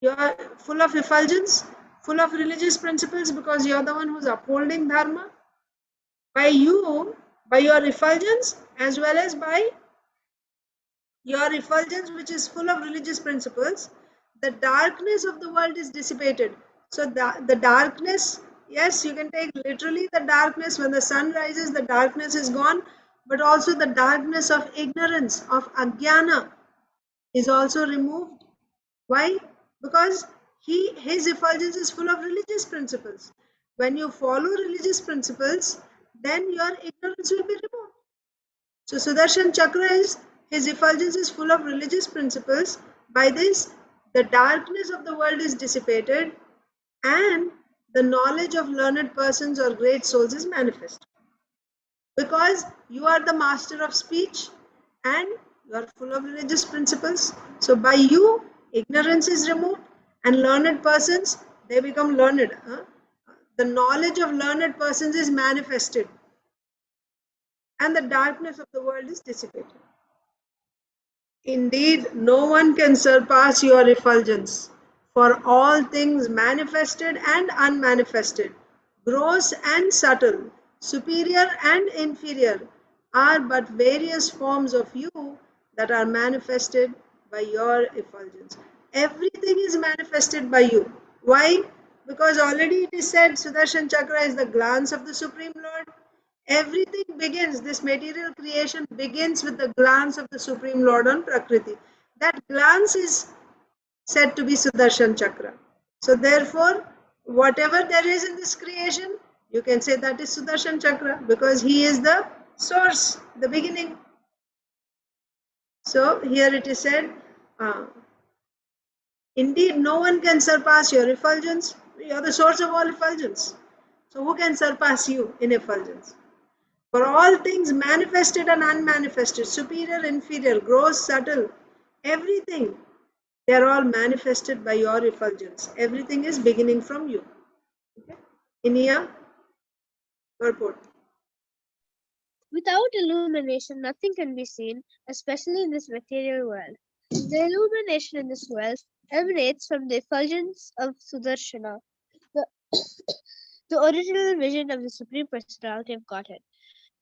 You are full of effulgence, full of religious principles, because you are the one who's upholding dharma. By you, by your effulgence, as well as by your effulgence, which is full of religious principles, the darkness of the world is dissipated. So the darkness, yes, you can take literally the darkness. When the sun rises, the darkness is gone, but also the darkness of ignorance, of ajnana, is also removed. Why? Because his effulgence is full of religious principles. When you follow religious principles, then your ignorance will be removed. So Sudarshan Chakra is, his effulgence is full of religious principles. By this, the darkness of the world is dissipated and the knowledge of learned persons or great souls is manifest. Because you are the master of speech and you are full of religious principles. So by you, ignorance is removed and learned persons, they become learned. The knowledge of learned persons is manifested and the darkness of the world is dissipated. Indeed, no one can surpass your effulgence, for all things manifested and unmanifested, gross and subtle, superior and inferior, are but various forms of you that are manifested by your effulgence. Everything is manifested by you. Why? Because already it is said, Sudarshan Chakra is the glance of the Supreme Lord. Everything begins, this material creation begins with the glance of the Supreme Lord on Prakriti. That glance is said to be Sudarshan Chakra. So therefore, whatever there is in this creation, you can say that is Sudarshan Chakra, because he is the source, the beginning. So here it is said, indeed no one can surpass your effulgence. You are the source of all effulgence. So who can surpass you in effulgence? For all things manifested and unmanifested, superior, inferior, gross, subtle, everything, they are all manifested by your effulgence. Everything is beginning from you. Okay? Inia, purport. Without illumination, nothing can be seen, especially in this material world. The illumination in this world emanates from the effulgence of Sudarshana, the original vision of the Supreme Personality of Godhead.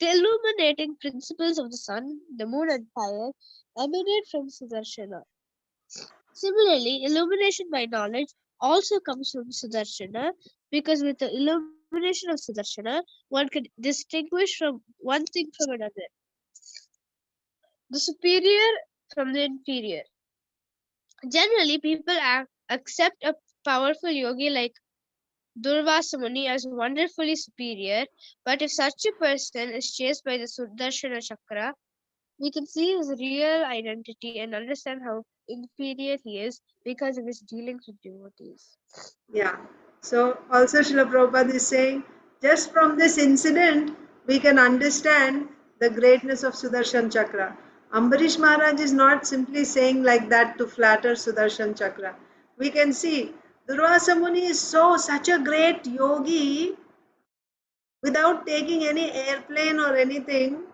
The illuminating principles of the sun, the moon, and fire emanate from Sudarshana. Similarly, illumination by knowledge also comes from Sudarshana, because with the illumination of Sudarshana, one can distinguish from one thing from another, the superior from the inferior. Generally, people accept a powerful yogi like Durvasa Muni as wonderfully superior, but if such a person is chased by the Sudarshana Chakra, we can see his real identity and understand how inferior he is because of his dealings with devotees. Yeah. So also Srila Prabhupada is saying, just from this incident, we can understand the greatness of Sudarshan Chakra. Ambarish Maharaj is not simply saying like that to flatter Sudarshan Chakra. We can see Durvasa Muni is such a great yogi without taking any airplane or anything.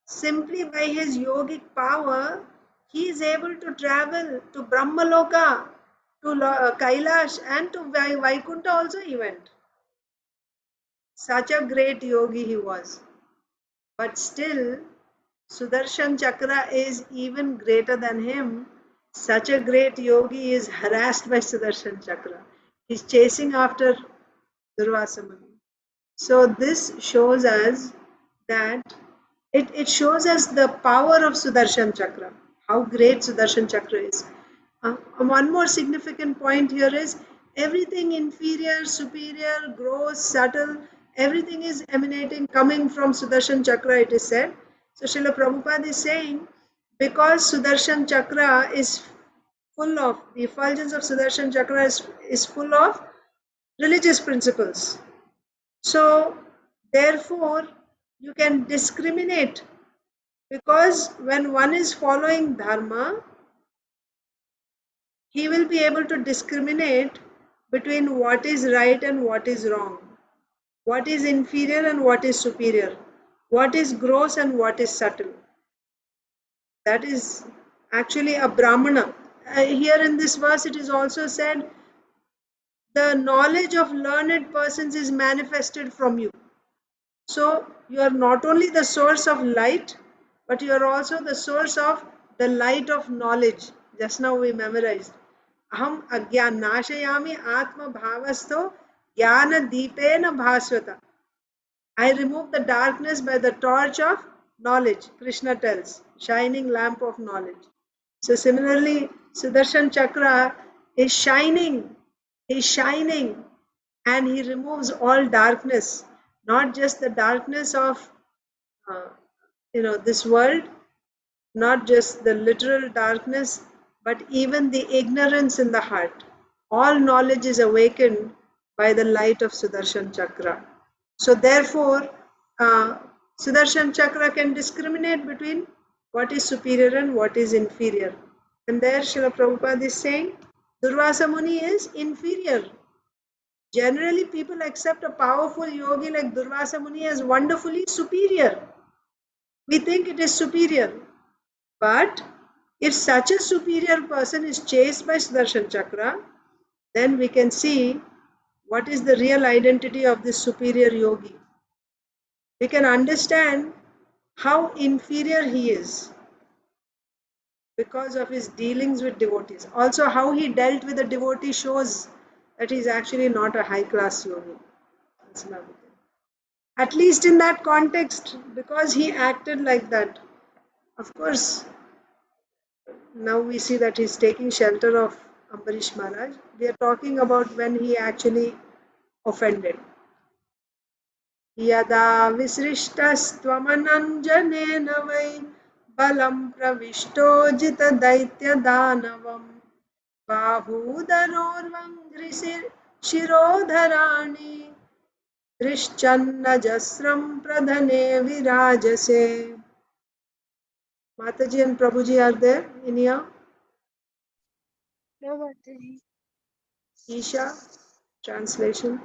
Simply by his yogic power, he is able to travel to Brahmaloka, to Kailash, and to Vaikuntha also he went. Such a great yogi he was. But still, Sudarshan Chakra is even greater than him. Such a great yogi is harassed by Sudarshan Chakra. He's chasing after Durvasa Muni. So this shows us that it shows us the power of Sudarshan Chakra, how great Sudarshan Chakra is. One more significant point here is everything inferior, superior, gross, subtle, everything is emanating, coming from Sudarshan Chakra, it is said. So Srila Prabhupada is saying, because Sudarshan Chakra is full of, the effulgence of Sudarshan Chakra is full of religious principles. So therefore, you can discriminate, because when one is following dharma, he will be able to discriminate between what is right and what is wrong, what is inferior and what is superior, what is gross and what is subtle. That is actually a Brahmana. Here in this verse it is also said, the knowledge of learned persons is manifested from you. So you are not only the source of light, but you are also the source of the light of knowledge. Just now we memorized. Aham agyan nashayami atma bhavasto jnana deepena bhasvata. I remove the darkness by the torch of knowledge, Krishna tells, shining lamp of knowledge. So similarly, Sudarshan Chakra is shining, and he removes all darkness, not just the darkness of this world, not just the literal darkness, but even the ignorance in the heart. All knowledge is awakened by the light of Sudarshan Chakra. So therefore, Sudarshan Chakra can discriminate between what is superior and what is inferior. And there Srila Prabhupada is saying, Durvasa Muni is inferior. Generally, people accept a powerful yogi like Durvasa Muni as wonderfully superior. We think it is superior. But if such a superior person is chased by Sudarshan Chakra, then we can see what is the real identity of this superior yogi. We can understand how inferior he is because of his dealings with devotees. Also, how he dealt with a devotee shows that he is actually not a high class yogi. That's another thing. At least in that context, because he acted like that. Of course, now we see that he's taking shelter of Ambarish Maharaj. We are talking about when he actually offended. Yada visrishtastvamannanjanena vai balam pravishto jita daitya danavam bahudarorvam grisir shirodharani drishchanna jasram pradhane virajase. Mataji and Prabhuji are there in here? No, Mataji. Isha, translation.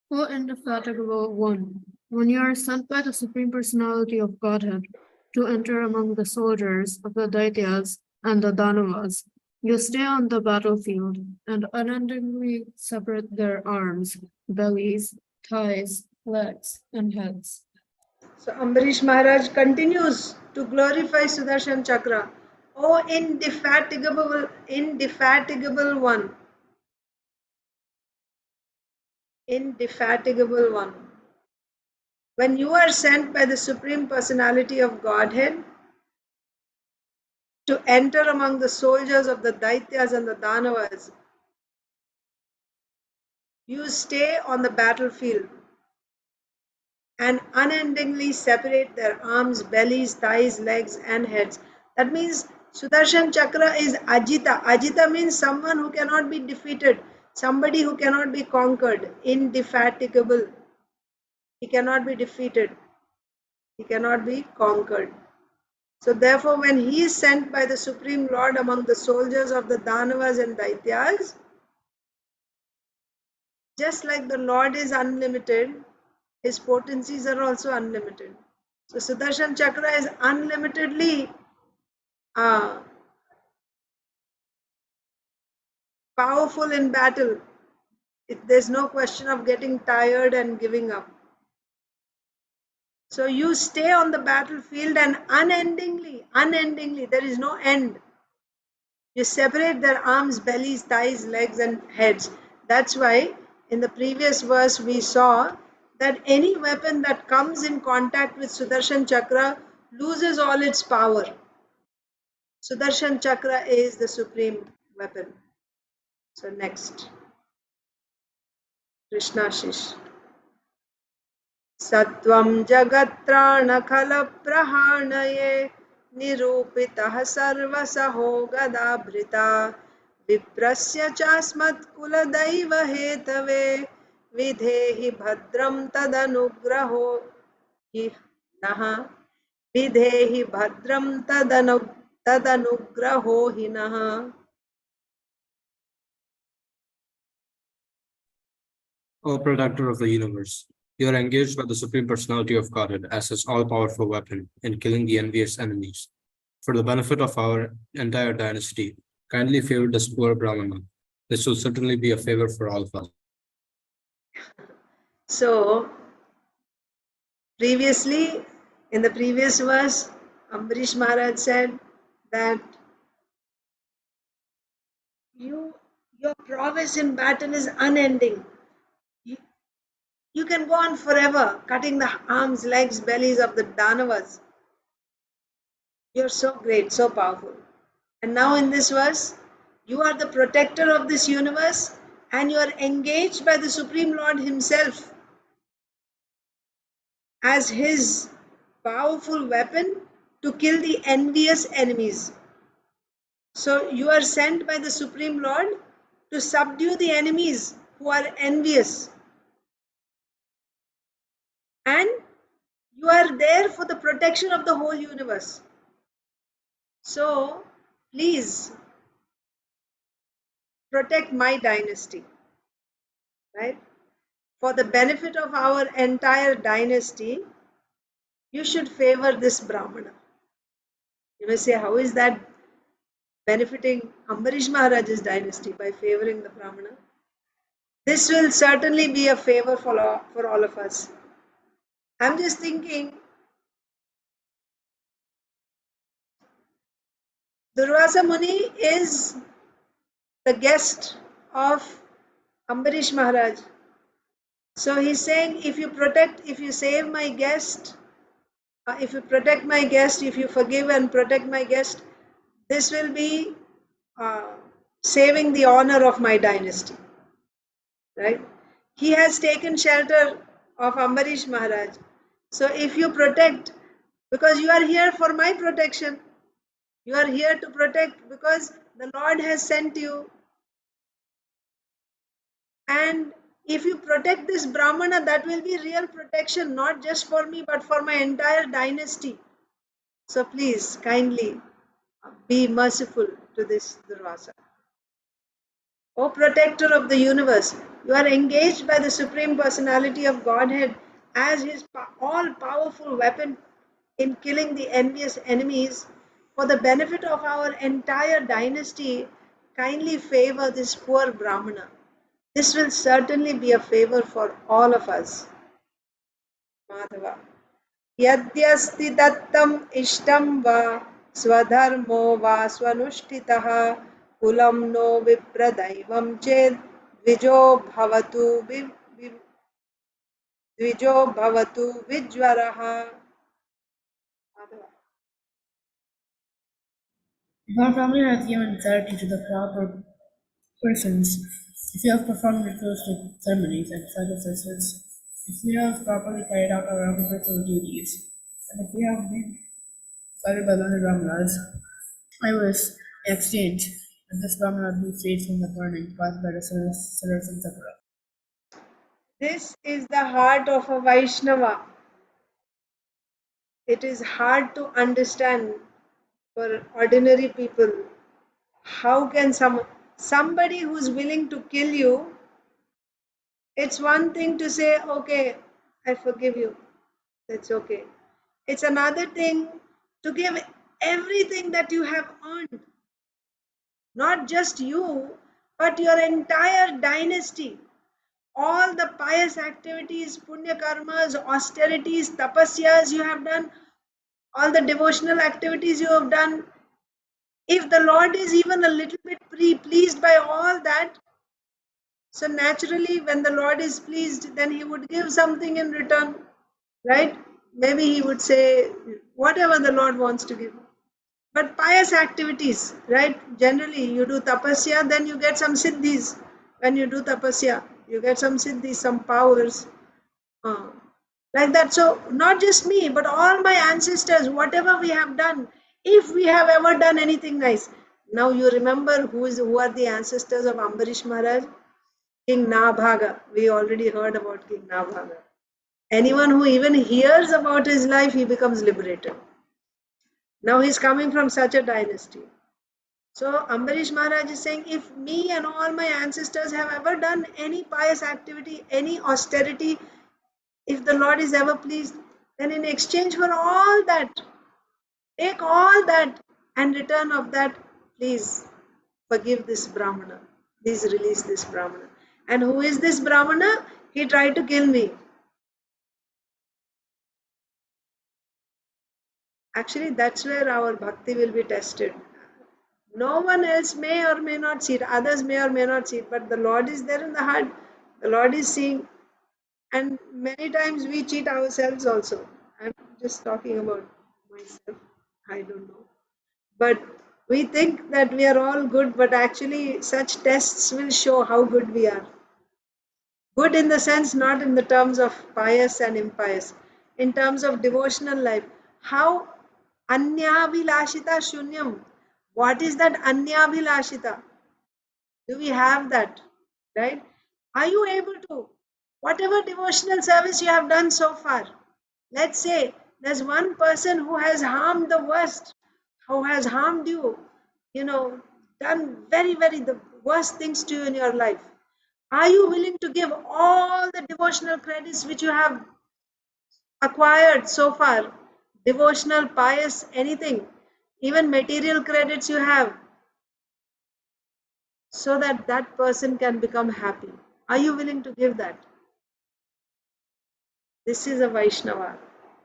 O indefatigable one, when you are sent by the Supreme Personality of Godhead to enter among the soldiers of the Daityas and the Danavas, you stay on the battlefield and unendingly separate their arms, bellies, thighs, legs, and heads. So Ambarish Maharaj continues to glorify Sudarshan Chakra. O indefatigable one. Indefatigable one. When you are sent by the Supreme Personality of Godhead to enter among the soldiers of the Daityas and the Danavas, you stay on the battlefield and unendingly separate their arms, bellies, thighs, legs, and heads. That means Sudarshan Chakra is Ajita. Ajita means someone who cannot be defeated, Somebody who cannot be conquered, indefatigable. He cannot be defeated. He cannot be conquered. So therefore, when he is sent by the Supreme Lord among the soldiers of the Danavas and Daityas, just like the Lord is unlimited, his potencies are also unlimited. So Sudarshan Chakra is unlimitedly powerful in battle. There's no question of getting tired and giving up. So you stay on the battlefield and unendingly, there is no end. You separate their arms, bellies, thighs, legs, and heads. That's why in the previous verse we saw that any weapon that comes in contact with Sudarshan Chakra loses all its power. Sudarshan Chakra is the supreme weapon. So next, Krishna Shish. Sattvam jagatranakalapraharnaye nirupitah sarvasaho gadabhrita viprasya chasmat kuladaiva hetave vidhehi bhadram tadanugraho hi naha vidhehi bhadram tadanugraho hi naha. O Protector of the universe, you are engaged by the Supreme Personality of Godhead as his all-powerful weapon in killing the envious enemies. For the benefit of our entire dynasty, kindly favor this poor Brahmana. This will certainly be a favor for all of us. So, previously, in the previous verse, Ambarish Maharaj said that your prowess in battle is unending. You can go on forever, cutting the arms, legs, bellies of the Danavas. You're so great, so powerful. And now in this verse, you are the protector of this universe and you are engaged by the Supreme Lord himself as his powerful weapon to kill the envious enemies. So you are sent by the Supreme Lord to subdue the enemies who are envious. And you are there for the protection of the whole universe. So please protect my dynasty, right? For the benefit of our entire dynasty, you should favor this Brahmana. You may say, how is that benefiting Ambarish Maharaj's dynasty by favoring the Brahmana? This will certainly be a favor for all of us. I'm just thinking, Durvasa Muni is the guest of Ambarish Maharaj. So he's saying, if you save my guest, if you protect my guest, if you forgive and protect my guest, this will be saving the honor of my dynasty, right? He has taken shelter of Ambarish Maharaj. So if you protect, because you are here for my protection, you are here to protect because the Lord has sent you. And if you protect this Brahmana, that will be real protection, not just for me, but for my entire dynasty. So please, kindly be merciful to this Durvasa. O protector of the universe, you are engaged by the Supreme Personality of Godhead as his all-powerful weapon in killing the envious enemies. For the benefit of our entire dynasty, kindly favor this poor Brahmana. This will certainly be a favor for all of us. Madhava. Yadyasti dattam ishtam va swadharmo va swanushthitah kulam no vipradaivam ched dvijo bhavatu vijvaraha. If our family has given charity to the proper persons, if we have performed ritualistic ceremonies and sacrifices, if we have properly carried out our agricultural duties, and if we have been guided by learned Brahmanas, I wish in exchange and this Brahmana be freed from the burning caused by the sinners in Sakura. This is the heart of a Vaishnava. It is hard to understand for ordinary people. How can somebody who's willing to kill you, it's one thing to say, okay, I forgive you. That's okay. It's another thing to give everything that you have earned. Not just you, but your entire dynasty. All the pious activities, punya karmas, austerities, tapasyas you have done, all the devotional activities you have done. If the Lord is even a little bit pleased by all that, so naturally when the Lord is pleased, then he would give something in return, right? Maybe he would say whatever the Lord wants to give. But pious activities, right? Generally you do tapasya, then you get some siddhis. When you do tapasya, you get some siddhis, some powers. Like that. So not just me, but all my ancestors, whatever we have done, if we have ever done anything nice. Now you remember who are the ancestors of Ambarish Maharaj? King Nabhaga. We already heard about King Nabhaga. Anyone who even hears about his life, he becomes liberated. Now he's coming from such a dynasty. So Ambarish Maharaj is saying, if me and all my ancestors have ever done any pious activity, any austerity, if the Lord is ever pleased, then in exchange for all that, take all that and return of that, please forgive this Brahmana. Please release this Brahmana. And who is this Brahmana? He tried to kill me. Actually, that's where our bhakti will be tested. No one else may or may not see it. Others may or may not see it. But the Lord is there in the heart. The Lord is seeing. And many times we cheat ourselves also. I'm just talking about myself. I don't know. But we think that we are all good, but actually such tests will show how good we are. Good in the sense, not in the terms of pious and impious, in terms of devotional life. How anyabhilashita shunyam. What is that anyabhilashita? Do we have that? Right? Are you able to, whatever devotional service you have done so far, let's say there's one person who has harmed the worst, who has harmed you, done very, very the worst things to you in your life. Are you willing to give all the devotional credits which you have acquired so far? Devotional, pious, anything, even material credits you have, so that that person can become happy. Are you willing to give that? This is a Vaishnava.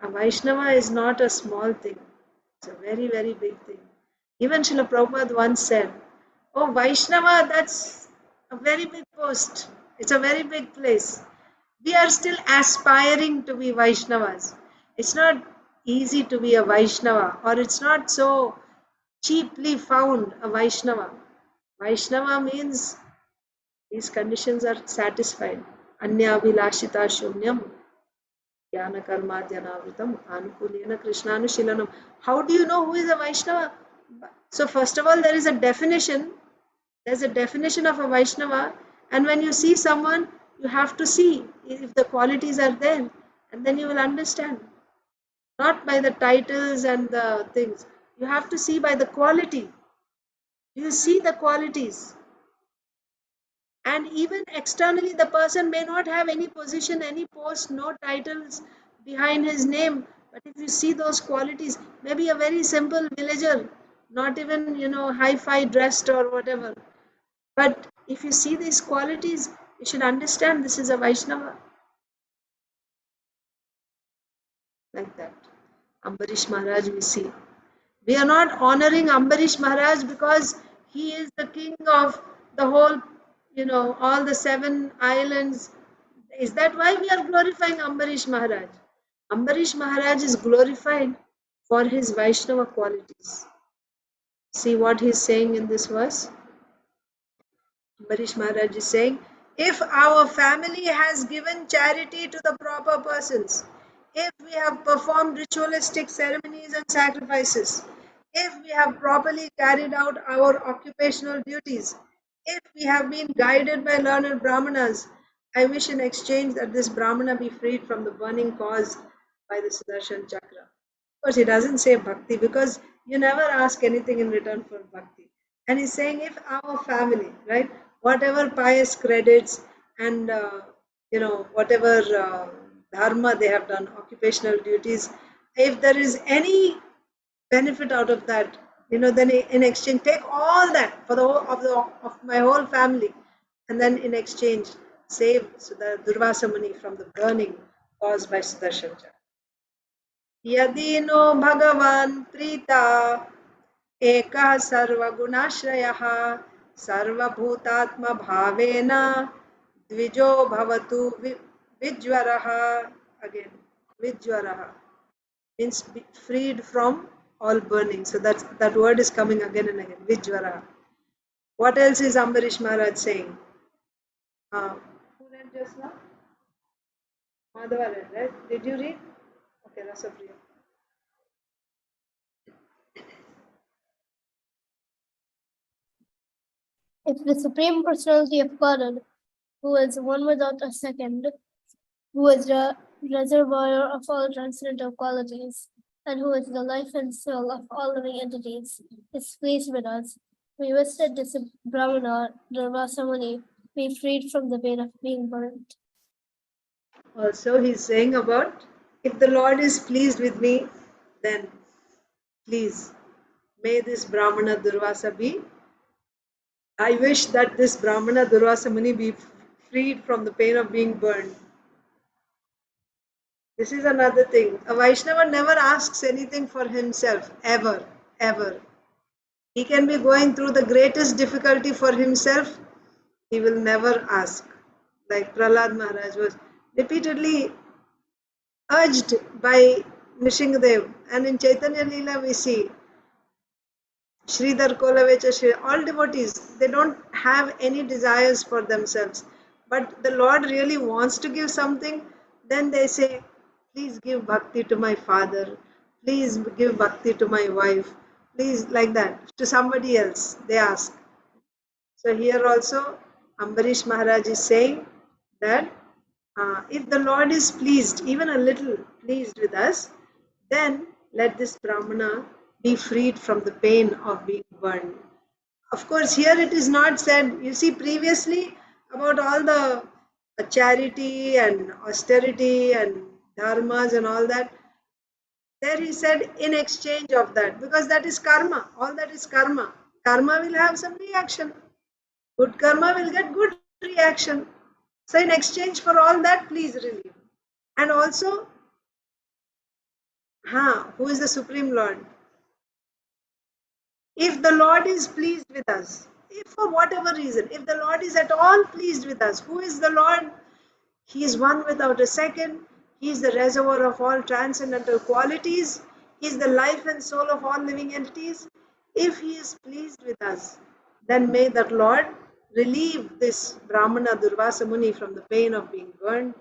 A Vaishnava is not a small thing. It's a very, very big thing. Even Srila Prabhupada once said, oh, Vaishnava, that's a very big post. It's a very big place. We are still aspiring to be Vaishnavas. It's not easy to be a Vaishnava, or it's not so cheaply found a Vaishnava. Vaishnava means these conditions are satisfied. Anyabhilashita shunyam. Jnana karmadhyanavitam anukulena krishnanushilanam. How do you know who is a Vaishnava? So first of all, there is a definition. There's a definition of a Vaishnava, and when you see someone, you have to see if the qualities are there, and then you will understand. Not by the titles and the things. You have to see by the quality. You see the qualities. And even externally, the person may not have any position, any post, no titles behind his name. But if you see those qualities, maybe a very simple villager, not even, hi-fi dressed or whatever. But if you see these qualities, you should understand this is a Vaishnava. Like that. Ambarish Maharaj we see. We are not honoring Ambarish Maharaj because he is the king of the whole, all the 7 islands. Is that why we are glorifying Ambarish Maharaj? Ambarish Maharaj is glorified for his Vaishnava qualities. See what he is saying in this verse? Ambarish Maharaj is saying, if our family has given charity to the proper persons, if we have performed ritualistic ceremonies and sacrifices, if we have properly carried out our occupational duties, if we have been guided by learned Brahmanas, I wish in exchange that this Brahmana be freed from the burning caused by the Sudarshan Chakra. Of course, he doesn't say bhakti because you never ask anything in return for bhakti. And he's saying if our family, right, whatever pious credits and whatever dharma they have done, occupational duties, if there is any benefit out of that, then in exchange take all that for the whole of my whole family, and then in exchange save the Durvasa Muni from the burning caused by Sudarshan Chakra. यदि no भगवान् प्रीता एकः सर्वगुणाश्रयः सर्वभूतात्मभावेन द्विजो भवतु विज्वरः. Again, विज्वरः means freed from all burning. So that word is coming again and again, Vijvara. What else is Ambarish Maharaj saying? Who read just now? Madhava read, right? Did you read? Okay, Rasapriya. If the Supreme Personality of Godhead, who is one without a second, who is the reservoir of all transcendental qualities, and who is the life and soul of all living entities, is pleased with us, we wish that this Brahmana, Durvasa Muni, be freed from the pain of being burnt. Also, he's saying about if the Lord is pleased with me, then please may this Brahmana Durvasa be. I wish that this Brahmana Durvasa Muni be freed from the pain of being burned. This is another thing. A Vaishnava never asks anything for himself, ever, ever. He can be going through the greatest difficulty for himself, he will never ask. Like Prahlad Maharaj was repeatedly urged by Nrsingadev, and in Chaitanya Leela we see Sridhar Kolavecha, all devotees, they don't have any desires for themselves. But the Lord really wants to give something, then they say, please give bhakti to my father, please give bhakti to my wife, please, like that, to somebody else, they ask. So here also, Ambarish Maharaj is saying that if the Lord is pleased, even a little pleased with us, then let this Brahmana be freed from the pain of being burned. Of course, here it is not said, you see previously about all the charity and austerity and dharmas and all that, there he said in exchange of that, because that is karma, all that is karma. Karma will have some reaction. Good karma will get good reaction. So in exchange for all that, please relieve. And also, who is the Supreme Lord? If the Lord is pleased with us, if for whatever reason, if the Lord is at all pleased with us, who is the Lord? He is one without a second. He is the reservoir of all transcendental qualities. He is the life and soul of all living entities. If He is pleased with us, then may that Lord relieve this Brahmana Durvasa Muni from the pain of being burned.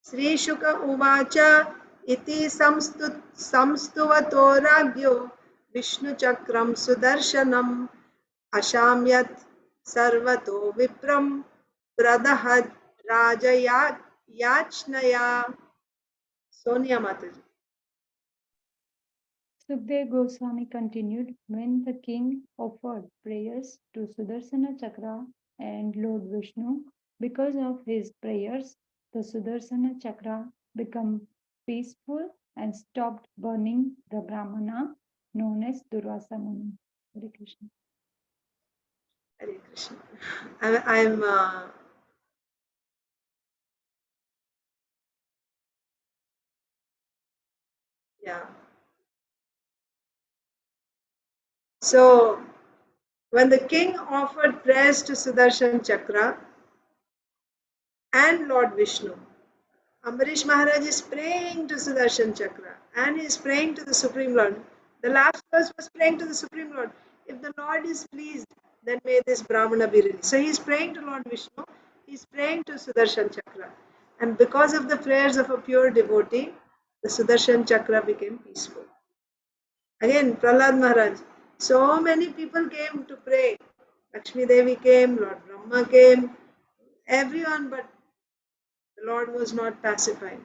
Sri Shuka Uvacha iti samstuvato ragyo Vishnu Chakram Sudarshanam Ashamyat Sarvato Vipram Pradahad Raja Yachnaya. Sonia Mataji. Sukdev Goswami continued, when the king offered prayers to Sudarsana Chakra and Lord Vishnu, because of his prayers, the Sudarsana Chakra became peaceful and stopped burning the Brahmana known as Durvasa Muni. Hare Krishna. Hare Krishna. I'm yeah. So, when the king offered prayers to Sudarshan Chakra and Lord Vishnu, Ambarish Maharaj is praying to Sudarshan Chakra and he is praying to the Supreme Lord. The last verse was praying to the Supreme Lord. If the Lord is pleased, then may this Brahmana be released. So he is praying to Lord Vishnu, he is praying to Sudarshan Chakra. And because of the prayers of a pure devotee, the Sudarshan Chakra became peaceful. Again, Prahlad Maharaj. So many people came to pray. Lakshmi Devi came, Lord Brahma came, everyone, but the Lord was not pacified.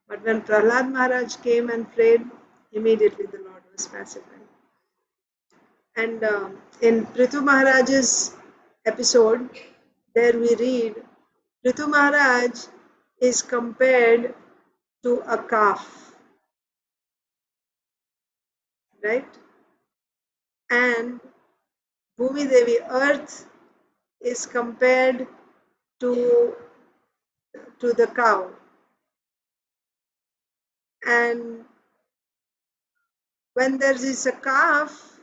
But when Prahlad Maharaj came and prayed, immediately the Lord was pacified. And in Prithu Maharaj's episode, there we read, Prithu Maharaj is compared to a calf, right? And Bhumi Devi, earth, is compared to the cow. And when there is a calf,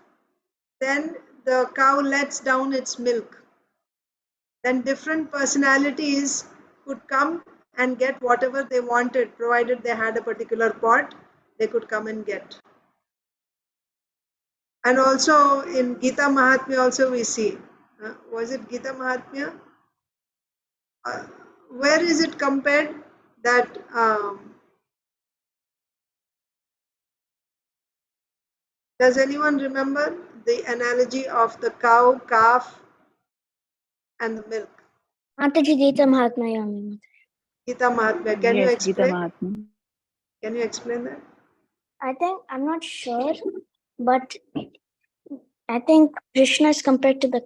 then the cow lets down its milk. Then different personalities could come and get whatever they wanted, provided they had a particular pot, they could come and get. And also in Gita Mahatmya also we see, was it Gita Mahatmya? Where is it compared that does anyone remember the analogy of the cow, calf, and the milk? Mataji Gita Mahatmya. Gita Mahatmya. Can you Yes, Gita explain? Mahatma. Can you explain that? I think, I'm not sure, but I think Krishna is compared to the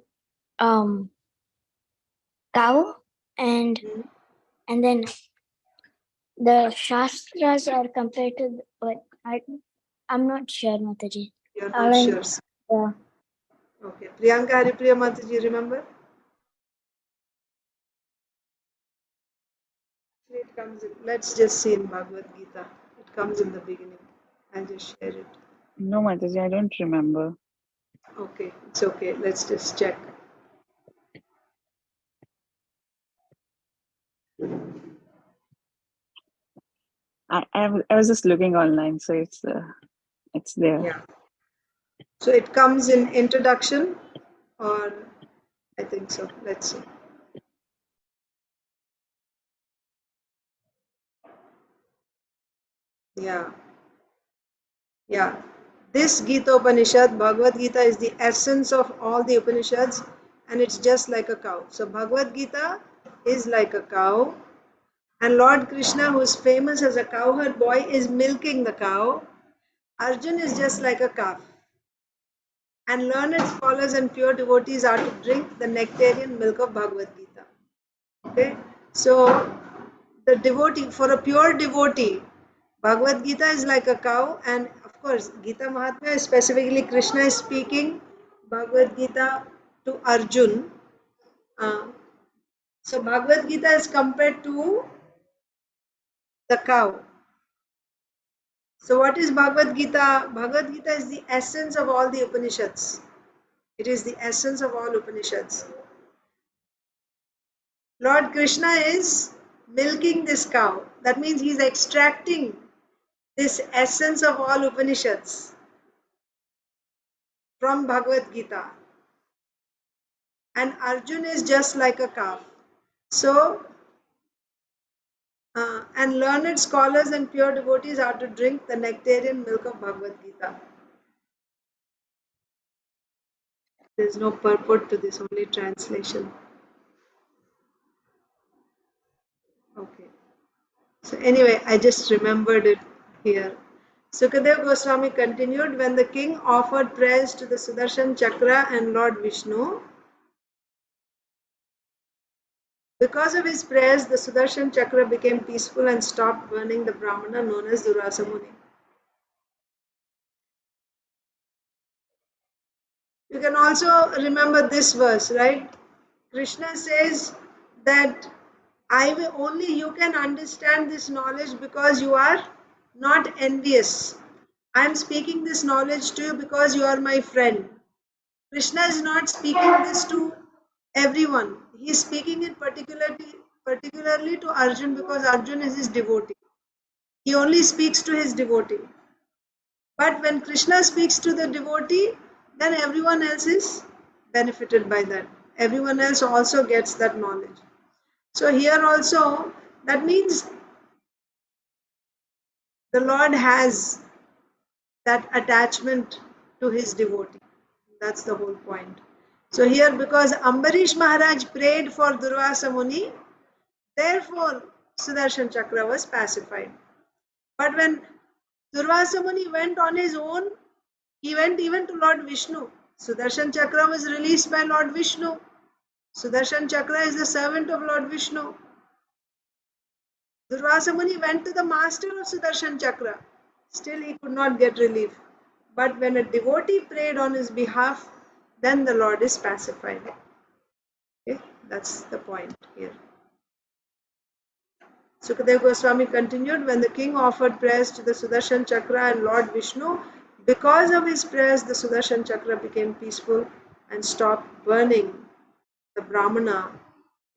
cow, and then the Shastras are compared to I'm not sure, Mataji. You're not sure. Yeah. Okay. Priyanka Haripriya Mataji, remember? It comes in, let's just see in Bhagavad Gita. It comes in the beginning. I'll just share it. No, Mataji, I don't remember. Okay, it's okay. Let's just check. I was just looking online, so it's there. Yeah. So it comes in introduction, or I think so. Let's see. Yeah. Yeah. This Gita Upanishad, Bhagavad Gita, is the essence of all the Upanishads, and it's just like a cow. So Bhagavad Gita is like a cow, and Lord Krishna, who is famous as a cowherd boy, is milking the cow. Arjun is just like a calf. And learned scholars and pure devotees are to drink the nectarian milk of Bhagavad Gita. Okay? So, the devotee, for a pure devotee, Bhagavad Gita is like a cow, and of course, Gita Mahatmya, specifically Krishna is speaking Bhagavad Gita to Arjun. So, Bhagavad Gita is compared to the cow. So, what is Bhagavad Gita? Bhagavad Gita is the essence of all the Upanishads. It is the essence of all Upanishads. Lord Krishna is milking this cow. That means he is extracting this essence of all Upanishads from Bhagavad Gita. And Arjun is just like a calf. So, and learned scholars and pure devotees are to drink the nectarian milk of Bhagavad Gita. There is no purport to this, only translation. Okay. So anyway, I just remembered it here. Sukadeva Goswami continued, when the king offered prayers to the Sudarshan Chakra and Lord Vishnu, because of his prayers, the Sudarshan Chakra became peaceful and stopped burning the Brahmana known as Durvasa Muni. You can also remember this verse, right? Krishna says that you can understand this knowledge because you are not envious. I am speaking this knowledge to you because you are my friend. Krishna is not speaking this to everyone. He is speaking it particularly to Arjun because Arjun is his devotee. He only speaks to his devotee. But when Krishna speaks to the devotee, then everyone else is benefited by that. Everyone else also gets that knowledge. So here also, that means the Lord has that attachment to his devotee. That's the whole point. So here, because Ambarish Maharaj prayed for Durvasa Muni, therefore Sudarshan Chakra was pacified. But when Durvasa Muni went on his own, he went even to Lord Vishnu. Sudarshan Chakra was released by Lord Vishnu. Sudarshan Chakra is the servant of Lord Vishnu. Durvasa Muni went to the master of Sudarshan Chakra. Still he could not get relief. But when a devotee prayed on his behalf, then the Lord is pacified. Okay, that's the point here. Sukadeva Goswami continued, when the king offered prayers to the Sudarshan Chakra and Lord Vishnu, because of his prayers, the Sudarshan Chakra became peaceful and stopped burning the Brahmana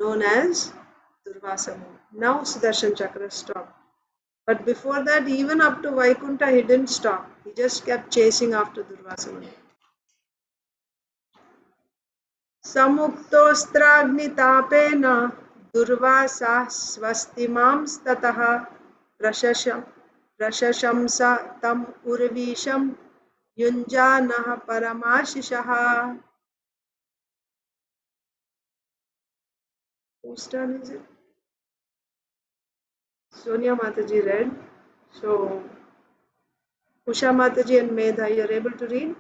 known as Durvasa Muni. Now Sudarshan Chakra stopped. But before that, even up to Vaikuntha, he didn't stop. He just kept chasing after Durvasa Muni. Samuktostragnitāpena durvasa svastimam statah prashashamsa tam urvisham yunjanah paramashishaha. Whose turn is it? Sonia Mataji read. So, Usha Mataji and Medha, you're able to read?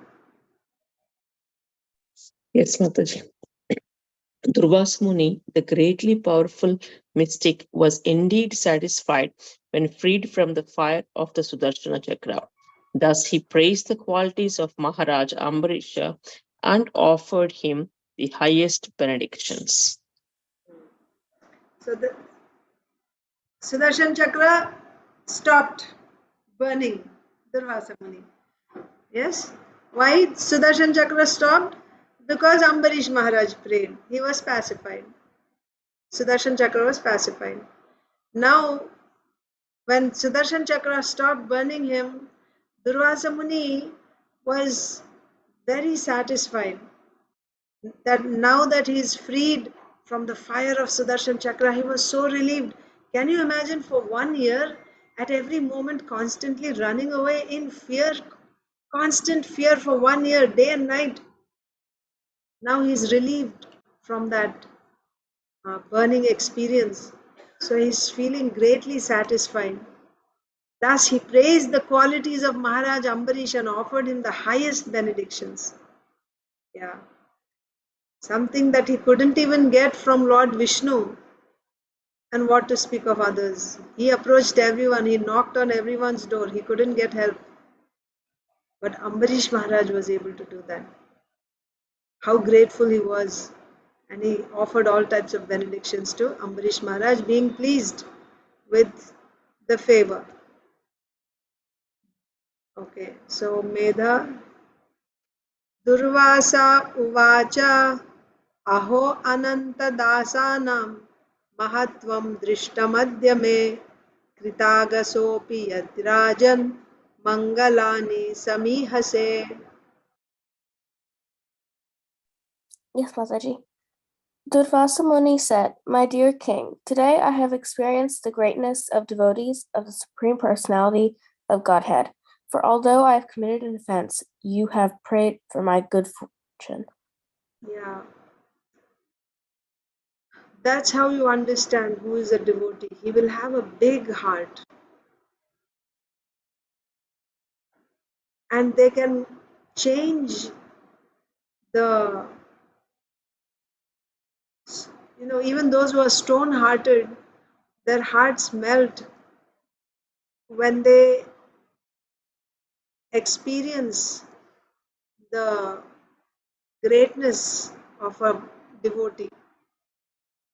Yes, Mataji. Durvasa Muni, the greatly powerful mystic, was indeed satisfied when freed from the fire of the Sudarshana Chakra. Thus, he praised the qualities of Maharaj Ambarisha and offered him the highest benedictions. So the Sudarshan Chakra stopped burning Durvasa Muni. Yes? Why Sudarshan Chakra stopped? Because Ambarish Maharaj prayed. He was pacified. Sudarshan Chakra was pacified. Now, when Sudarshan Chakra stopped burning him, Durvasa Muni was very satisfied that now that he is freed from the fire of Sudarshan Chakra, he was so relieved. Can you imagine for 1 year, at every moment, constantly running away in fear, constant fear for 1 year, day and night? Now he is relieved from that burning experience. So he is feeling greatly satisfied. Thus he praised the qualities of Maharaj Ambarish and offered him the highest benedictions. Yeah. Something that he couldn't even get from Lord Vishnu. And what to speak of others. He approached everyone, he knocked on everyone's door, he couldn't get help. But Ambarish Maharaj was able to do that. How grateful he was. And he offered all types of benedictions to Ambarish Maharaj, being pleased with the favor. Okay, so Medha. Durvasa uvacha aho ananta dasanam mahatvam drishtamadya me kritagasopi yadrajan mangalani samihase. Yes, Mataji. Durvasa Muni said, My dear king, today I have experienced the greatness of devotees of the Supreme Personality of Godhead. For although I have committed an offense, you have prayed for my good fortune. Yeah. That's how you understand who is a devotee. He will have a big heart. And they can change the, even those who are stone hearted, their hearts melt when they experience the greatness of a devotee.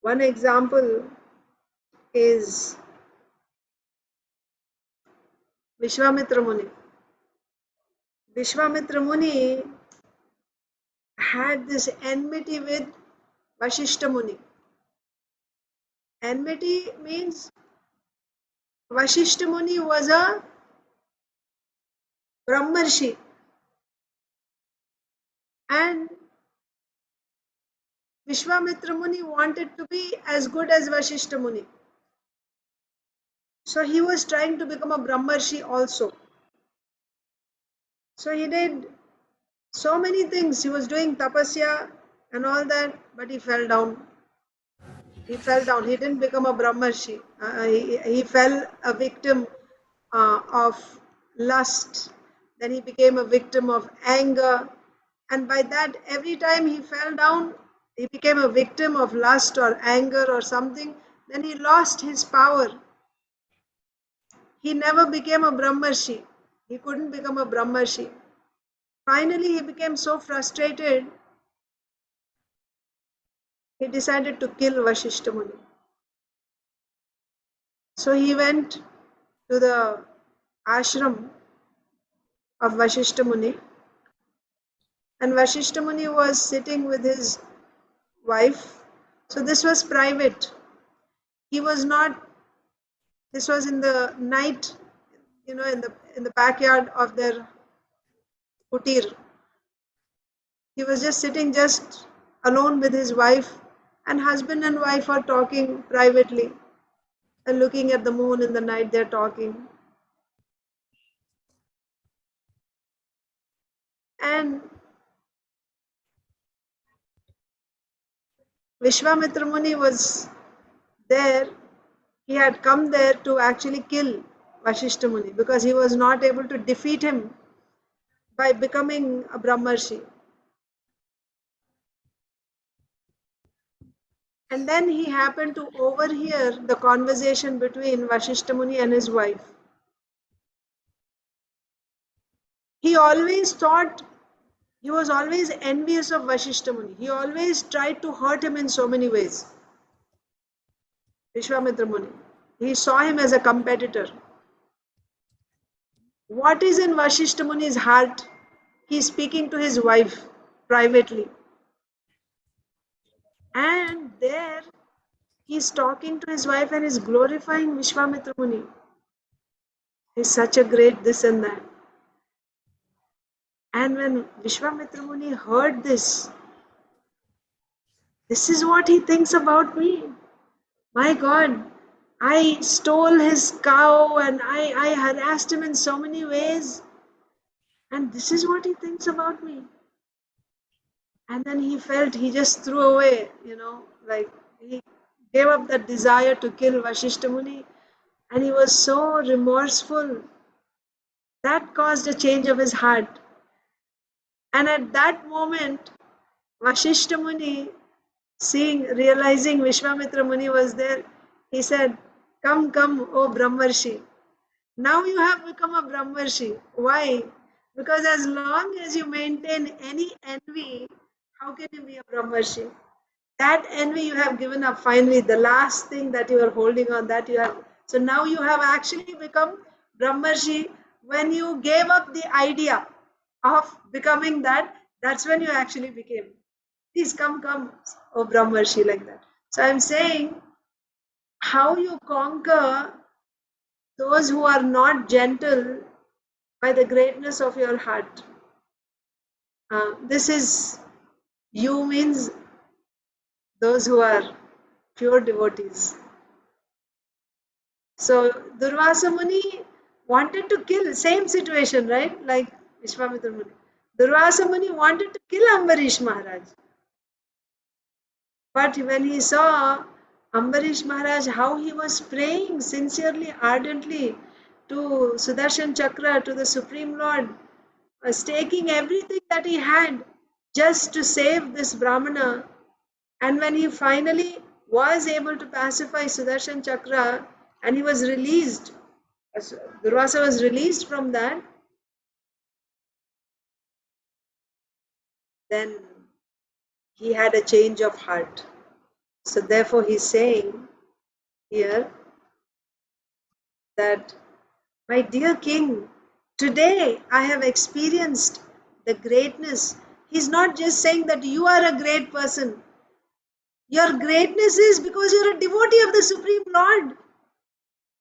One example is Vishwamitra Muni. Vishwamitra Muni had this enmity with Vashishta Muni. Enmity means Vashishta Muni was a Brahmarshi and Vishwamitra Muni wanted to be as good as Vashishta Muni. So he was trying to become a Brahmarshi also. So he did So many things. He was doing tapasya and all that, but he fell down. He fell down. He didn't become a Brahmarshi. He fell a victim of lust. Then he became a victim of anger. And by that, every time he fell down, he became a victim of lust or anger or something. Then he lost his power. He never became a Brahmarshi. He couldn't become a Brahmarshi. Finally, he became so frustrated, he decided to kill Vashishta Muni. So he went to the ashram of Vashishta Muni, and Vashishta Muni was sitting with his wife. So this was private. He was not, this was in the night, in the backyard of their kutir. He was just sitting just alone with his wife, and husband and wife are talking privately and looking at the moon in the night. They're talking. And Vishwamitra Muni was there. He had come there to actually kill Vashishta Muni because he was not able to defeat him by becoming a Brahmarshi. And then he happened to overhear the conversation between Vashishta Muni and his wife. He always thought, he was always envious of Vashishta Muni. He always tried to hurt him in so many ways. Vishwamitra Muni. He saw him as a competitor. What is in Vashishta Muni's heart? He is speaking to his wife privately. And there he is talking to his wife and is glorifying Vishwamitra Muni. He's such a great this and that. And when Vishwamitra Muni heard this is what he thinks about me. My God, I stole his cow and I harassed him in so many ways. And this is what he thinks about me. And then he felt, he just threw away, like he gave up that desire to kill Vashishta Muni. And he was so remorseful. That caused a change of his heart. And at that moment, Vashishta Muni, realizing Vishwamitra Muni was there, he said, come, O Brahmarshi. Now you have become a Brahmarshi. Why? Because as long as you maintain any envy, how can you be a Brahmarshi? That envy you have given up finally, the last thing that you are holding on, that you have. So now you have actually become Brahmarshi. When you gave up the idea of becoming that, that's when you actually became. Please come, O Brahmarshi, like that. So I'm saying, how you conquer those who are not gentle by the greatness of your heart. This is, you means those who are pure devotees. So Durvasa Muni wanted to kill, same situation, right? Like Vishwamitra Muni. Durvasa Muni wanted to kill Ambarish Maharaj. But when he saw Ambarish Maharaj, how he was praying sincerely, ardently to Sudarshan Chakra, to the Supreme Lord, staking everything that he had just to save this Brahmana. And when he finally was able to pacify Sudarshan Chakra and he was released, Durvasa was released from that, then he had a change of heart. So therefore he's saying here that, my dear king, today I have experienced the greatness. He's not just saying that you are a great person. Your greatness is because you're a devotee of the Supreme Lord.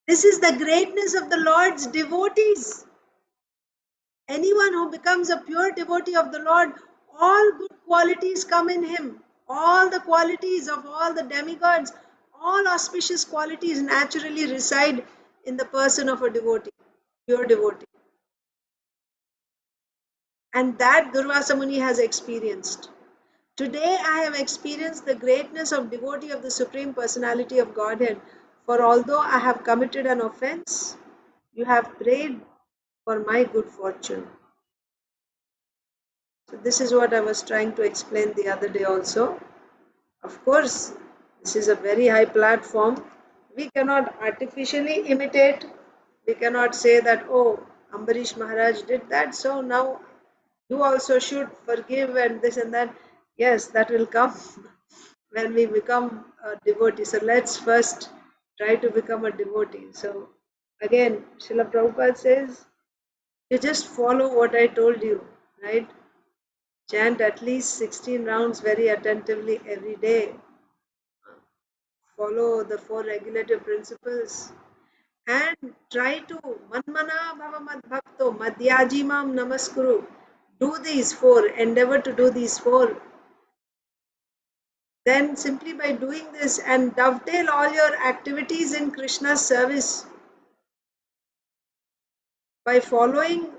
This is the greatness of the Lord's devotees. Anyone who becomes a pure devotee of the Lord, all good qualities come in him. All the qualities of all the demigods, all auspicious qualities naturally reside in the person of a devotee, pure devotee. And that Durvasa Muni has experienced. Today I have experienced the greatness of devotee of the Supreme Personality of Godhead. For although I have committed an offense, you have prayed for my good fortune. So this is what I was trying to explain the other day also. Of course, this is a very high platform. We cannot artificially imitate. We cannot say that, oh, Ambarish Maharaj did that, so now you also should forgive and this and that. Yes, that will come when we become a devotee. So let's first try to become a devotee. So again, Srila Prabhupada says, you just follow what I told you, right? Chant at least 16 rounds very attentively every day. Follow the 4 regulative principles and try to manmana bhava mad bhakto madhyajimam namaskuru. Do these 4, endeavor to do these 4. Then simply by doing this and dovetail all your activities in Krishna's service by following,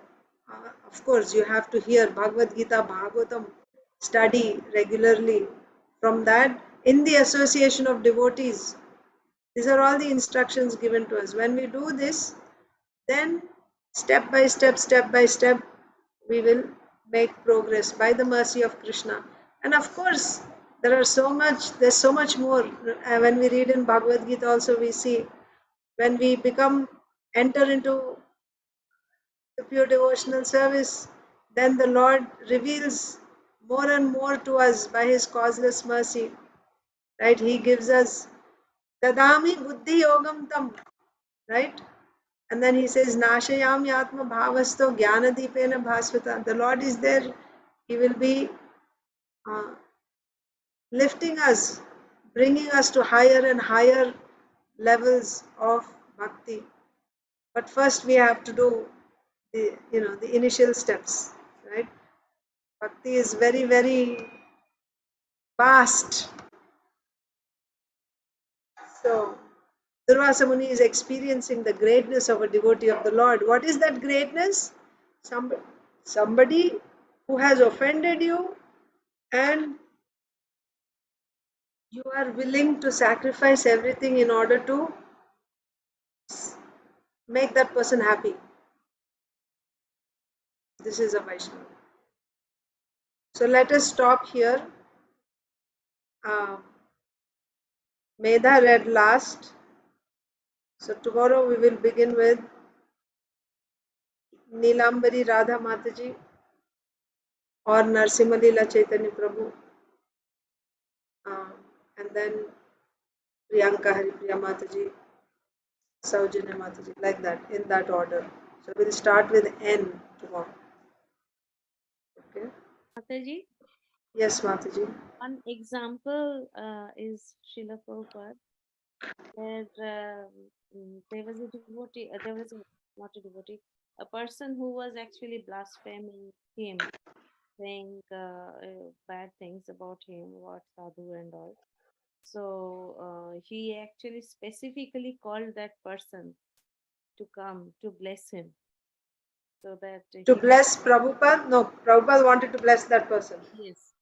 of course you have to hear Bhagavad Gita, Bhagavatam, study regularly. From that, in the association of devotees, these are all the instructions given to us. When we do this, then step by step, we will make progress by the mercy of Krishna. And of course, there's so much more. When we read in Bhagavad Gita also, we see when we enter into the pure devotional service, then the Lord reveals more and more to us by His causeless mercy. Right? He gives us Dadami Buddhi Yogam Tam. Right? And then he says, Nashayami Atma Bhavasto Jnanadipena Bhasvata. The Lord is there. He will be lifting us, bringing us to higher and higher levels of bhakti. But first we have to do the initial steps, right? Bhakti is very, very vast. So Durvasa Muni is experiencing the greatness of a devotee of the Lord. What is that greatness? Somebody who has offended you and you are willing to sacrifice everything in order to make that person happy. This is a Vaishnava. So let us stop here. Medha read last. So tomorrow we will begin with Neelambari Radha Mataji or Narsimha Leela Chaitanya Prabhu. And then Priyanka Haripriya Mataji, Saujanya Mataji, like that, in that order. So we'll start with N tomorrow. Okay? Mataji, Yes, Mataji. one example is Srila Prabhupada, where there was a devotee, not a devotee, a person who was actually blaspheming him, saying bad things about him, about sadhu and all. So he actually specifically called that person to come to bless him. So that To bless Prabhupada? No, Prabhupada wanted to bless that person. Yes,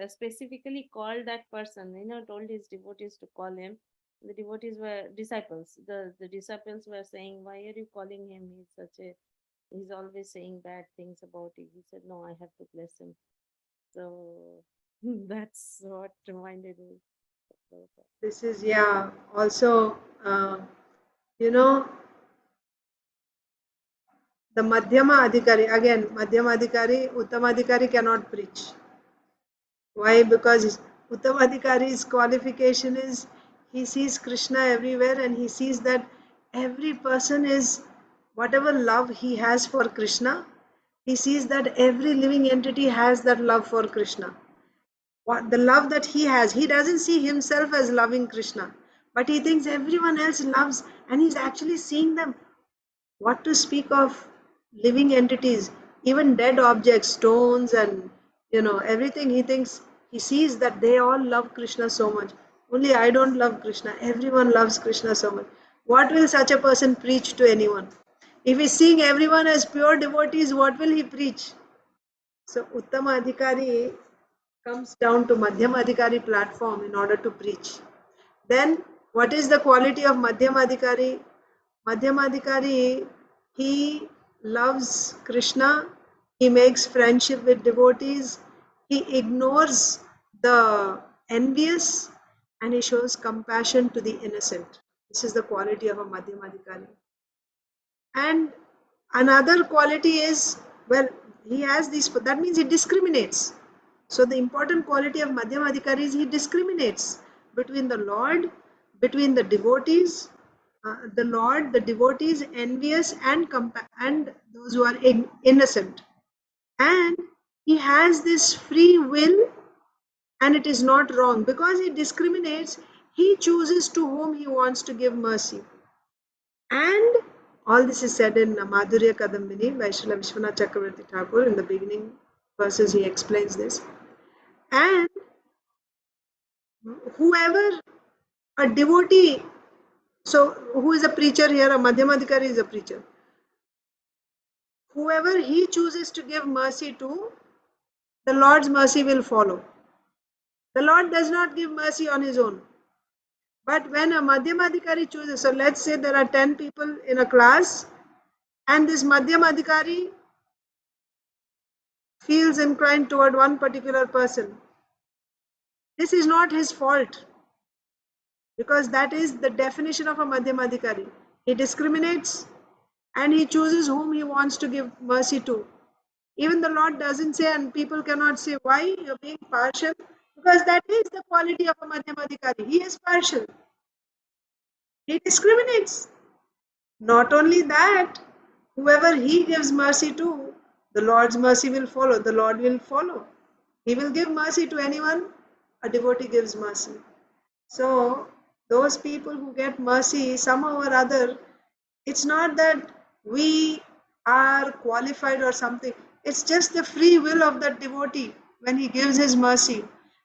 specifically called that person, told his devotees to call him. The devotees were disciples. The disciples were saying, why are you calling him? He's always saying bad things about you. He said, no, I have to bless him. So that's what reminded me. This is, also, the Madhyama Adhikari, again, Madhyama Adhikari, Uttama Adhikari cannot preach. Why? Because Uttama Adhikari's qualification is he sees Krishna everywhere and he sees that every person is, whatever love he has for Krishna, he sees that every living entity has that love for Krishna. The love that he has, he doesn't see himself as loving Krishna, but he thinks everyone else loves, and he's actually seeing them. What to speak of living entities, even dead objects, stones and everything. He sees that they all love Krishna so much. Only I don't love Krishna. Everyone loves Krishna so much. What will such a person preach to anyone? If he's seeing everyone as pure devotees, what will he preach? So Uttama Adhikari comes down to Madhyama Adhikari platform in order to preach. Then what is the quality of Madhyama Adhikari? Madhyama Adhikari, he loves Krishna, he makes friendship with devotees, he ignores the envious, and he shows compassion to the innocent. This is the quality of a Madhyama Adhikari. And another quality is, well, he has these, that means he discriminates. So the important quality of Madhyama Adhikari is he discriminates between the Lord, between the devotees, the Lord, the devotees, envious, and those who are innocent. And he has this free will, and it is not wrong because he discriminates. He chooses to whom he wants to give mercy. And all this is said in Madhurya Kadambini by Srila Vishwanath Chakravarti Thakur. In the beginning verses, he explains this. And whoever a devotee, so who is a preacher here? A Madhyamadhikari is a preacher. Whoever he chooses to give mercy to, the Lord's mercy will follow. The Lord does not give mercy on his own. But when a Madhyamadhikari chooses, so let's say there are 10 people in a class, and this Madhyamadhikari feels inclined toward one particular person. This is not his fault, because that is the definition of a Madhyamadhikari. He discriminates and he chooses whom he wants to give mercy to. Even the Lord doesn't say, and people cannot say, why you're being partial? Because that is the quality of a Madhyamadhikari. He is partial. He discriminates. Not only that, whoever he gives mercy to, the Lord's mercy will follow. The Lord will follow. He will give mercy to anyone a devotee gives mercy. So those people who get mercy somehow or other, it's not that we are qualified or something. It's just the free will of that devotee when he gives his mercy.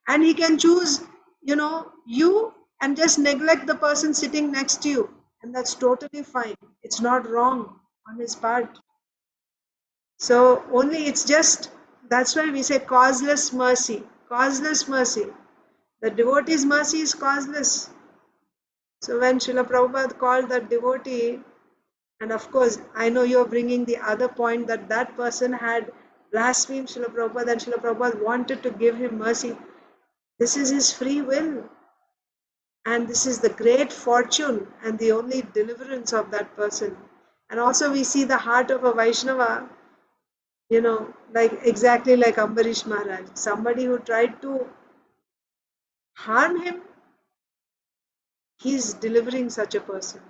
And he can choose, you and just neglect the person sitting next to you. And that's totally fine. It's not wrong on his part. So only it's just, that's why we say causeless mercy. Causeless mercy. The devotee's mercy is causeless. So when Srila Prabhupada called that devotee, and of course, I know you're bringing the other point that that person had blasphemed Srila Prabhupada and Srila Prabhupada wanted to give him mercy. This is his free will. And this is the great fortune and the only deliverance of that person. And also we see the heart of a Vaishnava, exactly like Ambarish Maharaj. Somebody who tried to harm him, he's delivering such a person.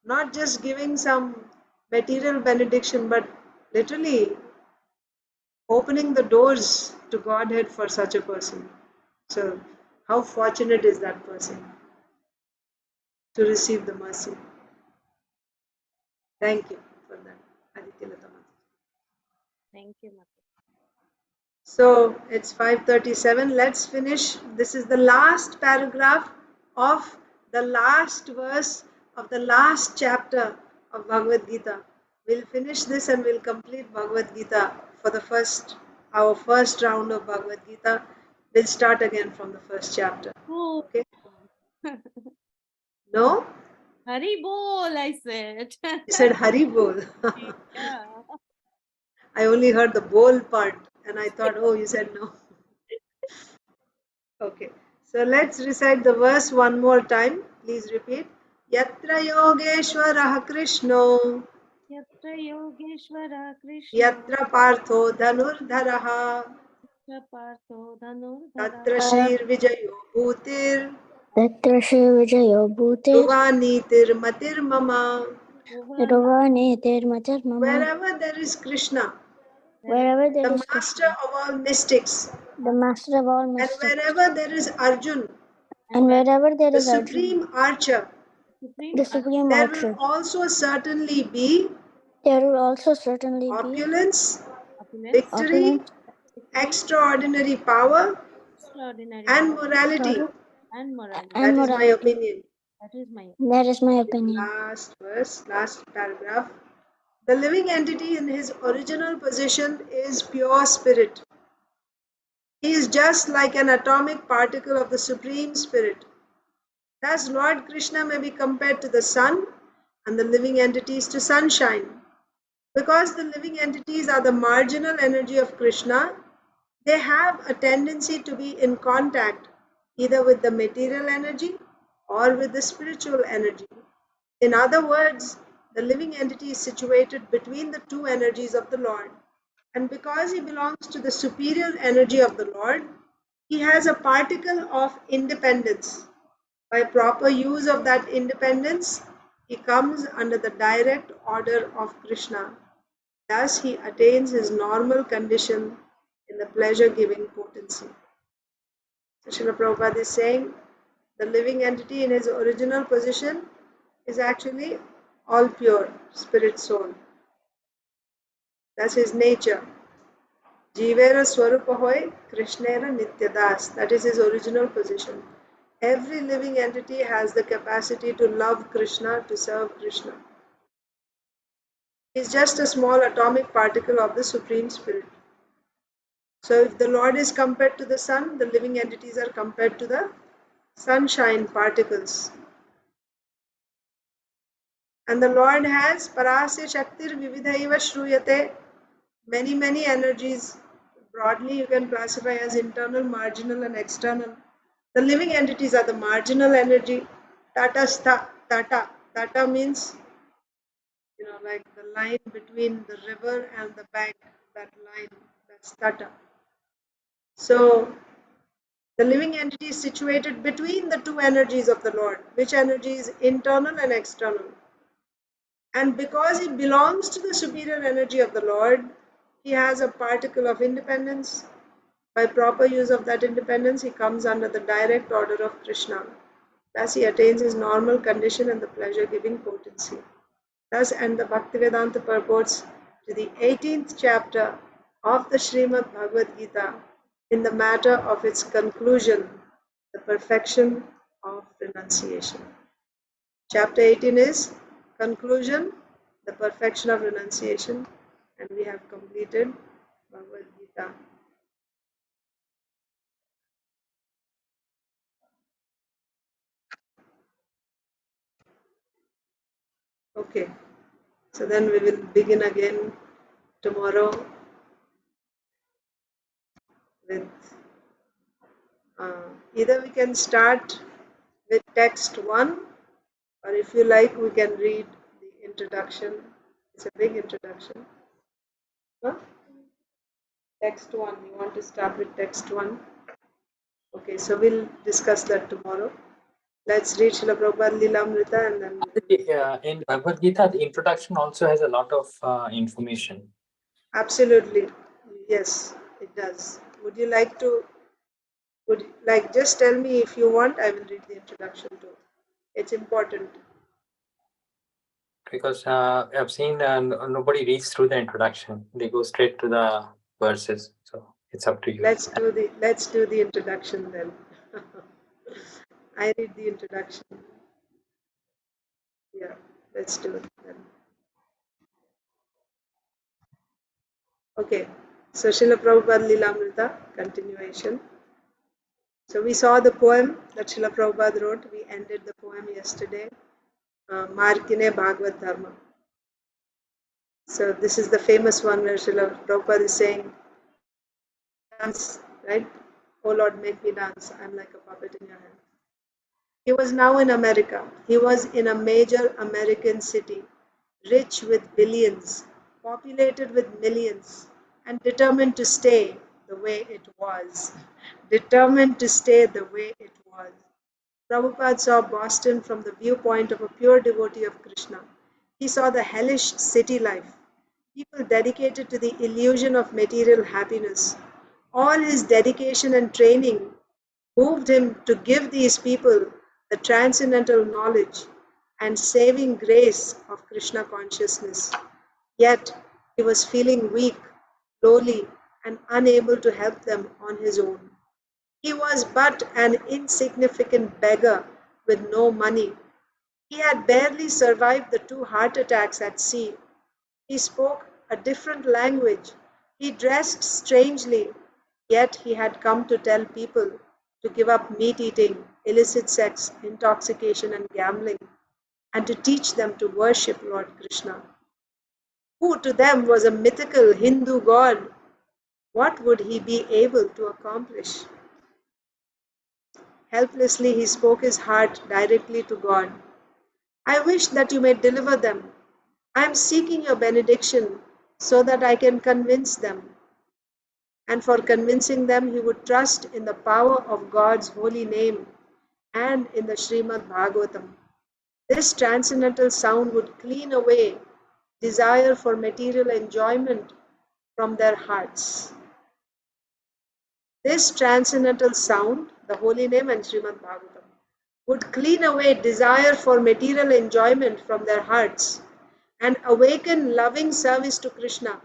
Not just giving some material benediction, but literally opening the doors to Godhead for such a person. So, how fortunate is that person to receive the mercy? Thank you for that, Aditya Lata Mataji. Thank you, Mataji. So, it's 5:37. Let's finish. This is the last paragraph of the last verse of the last chapter of Bhagavad Gita. We'll finish this and we'll complete Bhagavad Gita for our first round of Bhagavad Gita. We'll start again from the first chapter. Oh. Okay? No? Hari Bol, I said. You said Hari Bol. Yeah. I only heard the bol part and I thought, oh, you said no. Okay. So let's recite the verse one more time. Please repeat. Yatra Yogeshwarah Krishno. Yatra Yogeshwara Krishna. Yatra Partho Dhanurdharaha. Yatra Partho Dhanurdhara. Tatra Shir Vijayo Bhutir. Tatra Shri Vijayo Bhutir Dhuvanitir Matir Mama. Dhruvanetir Matir Mama. Wherever there is Krishna, Wherever there the is master Krishna, of all mystics, the master of all and mystics, wherever there is Arjun, and wherever there the is Arjuna, supreme archer, the supreme there archer, will also certainly be there will also certainly be opulence, Opulence, victory, opulence, extraordinary power, extraordinary and power, morality. power, and morality. That and is my morality. opinion. That is my That is my opinion. Last verse, last paragraph. The living entity in his original position is pure spirit. He is just like an atomic particle of the Supreme Spirit. Thus, Lord Krishna may be compared to the sun and the living entities to sunshine. Because the living entities are the marginal energy of Krishna, they have a tendency to be in contact either with the material energy or with the spiritual energy. In other words, the living entity is situated between the two energies of the Lord. And because he belongs to the superior energy of the Lord, he has a particle of independence. By proper use of that independence, he comes under the direct order of Krishna. Thus, he attains his normal condition in the pleasure-giving potency. So, Srila Prabhupada is saying the living entity in his original position is actually all pure, spirit soul. That's his nature. Jivera Swarupa hoy, Krishnera Nityadas. That is his original position. Every living entity has the capacity to love Krishna, to serve Krishna. He is just a small atomic particle of the Supreme Spirit. So if the Lord is compared to the sun, the living entities are compared to the sunshine particles. And the Lord has Parasya Shaktir Vividhaiva Shruyate, many energies. Broadly, you can classify as internal, marginal, and external. The living entities are the marginal energy. Tata means, like the line between the river and the bank, that line, that's Tata. So, the living entity is situated between the two energies of the Lord, which energy is internal and external. And because he belongs to the superior energy of the Lord, he has a particle of independence. By proper use of that independence, he comes under the direct order of Krishna. Thus, he attains his normal condition and the pleasure-giving potency. Thus, and the Bhaktivedanta purports to the 18th chapter of the Srimad Bhagavad Gita in the matter of its conclusion, the perfection of renunciation. Chapter 18 is conclusion, the perfection of renunciation, and we have completed Bhagavad Gita. Okay, so then we will begin again tomorrow with either we can start with text 1, or if you like, we can read the introduction. It's a big introduction. Huh? Text 1, you want to start with text 1? Okay, so we'll discuss that tomorrow. Let's read Srila Prabhupada Lilamrita and then... in Bhagavad Gita, the introduction also has a lot of information. Absolutely. Yes, it does. Would you just tell me if you want, I will read the introduction too. It's important. Because I've seen nobody reads through the introduction. They go straight to the verses. So it's up to you. Let's do the introduction then. I read the introduction. Yeah, let's do it then. Okay, so Srila Prabhupada Lilamrita, continuation. So we saw the poem that Srila Prabhupada wrote. We ended the poem yesterday. Markine Bhagavad Dharma. So this is the famous one where Srila Prabhupada is saying, dance, right? Oh Lord, make me dance. I'm like a puppet in your hand. He was now in America. He was in a major American city, rich with billions, populated with millions, and determined to stay the way it was. Determined to stay the way it was. Prabhupada saw Boston from the viewpoint of a pure devotee of Krishna. He saw the hellish city life, people dedicated to the illusion of material happiness. All his dedication and training moved him to give these people the transcendental knowledge and saving grace of Krishna consciousness. Yet he was feeling weak, lowly, and unable to help them on his own. He was but an insignificant beggar with no money. He had barely survived the 2 heart attacks at sea. He spoke a different language. He dressed strangely. Yet he had come to tell people to give up meat eating, illicit sex, intoxication, and gambling, and to teach them to worship Lord Krishna, who to them was a mythical Hindu god. What would he be able to accomplish? Helplessly, he spoke his heart directly to God. I wish that you may deliver them. I am seeking your benediction so that I can convince them. And for convincing them, he would trust in the power of God's holy name and in the Srimad Bhagavatam. This transcendental sound would clean away desire for material enjoyment from their hearts. This transcendental sound, the holy name and Srimad Bhagavatam, would clean away desire for material enjoyment from their hearts and awaken loving service to Krishna.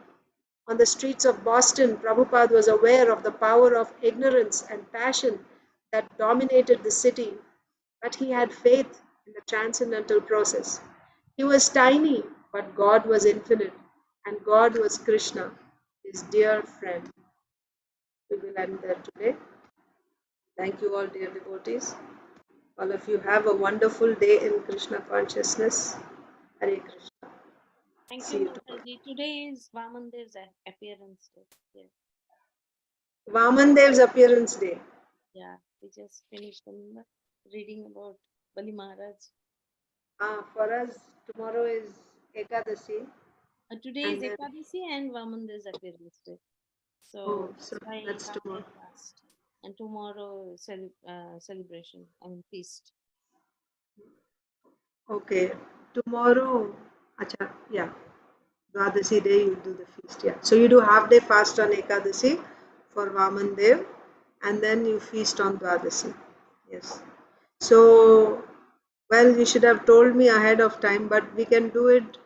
On the streets of Boston, Prabhupada was aware of the power of ignorance and passion that dominated the city, but he had faith in the transcendental process. He was tiny, but God was infinite, and God was Krishna, his dear friend. We will end there today. Thank you all, dear devotees. All of you have a wonderful day in Krishna consciousness. Hare Krishna. Thank See you, you tomorrow. Mataji. Today is Vamandev's appearance day. Yes. Vamandev's appearance day. Yeah, we just finished reading about Bali Maharaj. For us, tomorrow is Ekadasi. Today is Ekadasi and Vamandev's appearance day. So, so I that's have tomorrow. a fast. And tomorrow celebration, feast. Okay, tomorrow, acha, yeah, Dwadasi day you do the feast, yeah. So you do half day fast on Ekadasi for Vaman Dev, and then you feast on Dwadasi. Yes. So, well, you should have told me ahead of time, but we can do it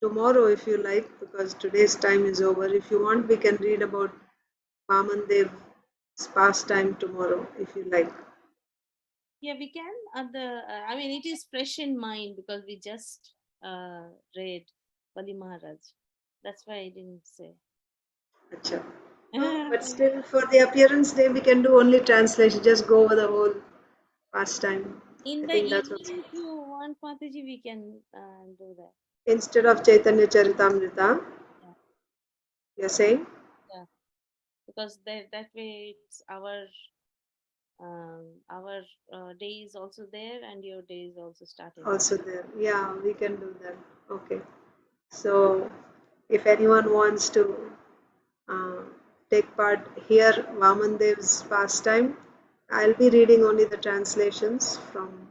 tomorrow if you like, because today's time is over. If you want, we can read about Vaman Dev's pastime tomorrow, if you like. Yeah, we can. It is fresh in mind because we just read Bali Maharaj. That's why I didn't say. Acha. No, but still, for the appearance day, we can do only translation. Just go over the whole pastime. In I the think that's evening, if you want, Mataji, we can do that. instead of Chaitanya Charitamrita. Yeah. You're saying? Yeah, because that way it's our day is also there and your day is also starting. Also there. Yeah, we can do that. Okay. So, if anyone wants to take part here, Vamandev's pastime, I'll be reading only the translations from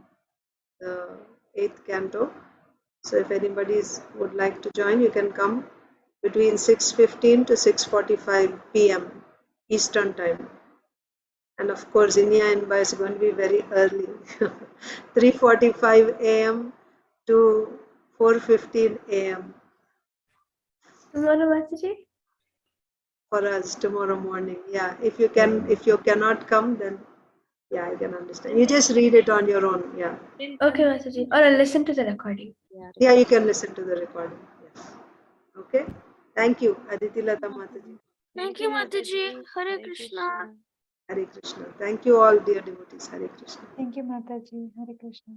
the 8th canto. So if anybody would like to join, you can come between 6:15 to 6:45 p.m. Eastern time. And of course, India Inba is going to be very early, 3:45 a.m. to 4:15 a.m. Tomorrow, Mataji? for us tomorrow morning. Yeah, if you cannot come, then yeah, I can understand. You just read it on your own. Yeah. Okay, Mataji. Or I'll listen to the recording. Yeah, you can listen to the recording. Yes. Okay. Thank you, Aditi Lata Mataji. Thank you, Mataji. Hare Krishna. Hare Krishna. Thank you all, dear devotees. Hare Krishna. Thank you, Mataji. Hare Krishna.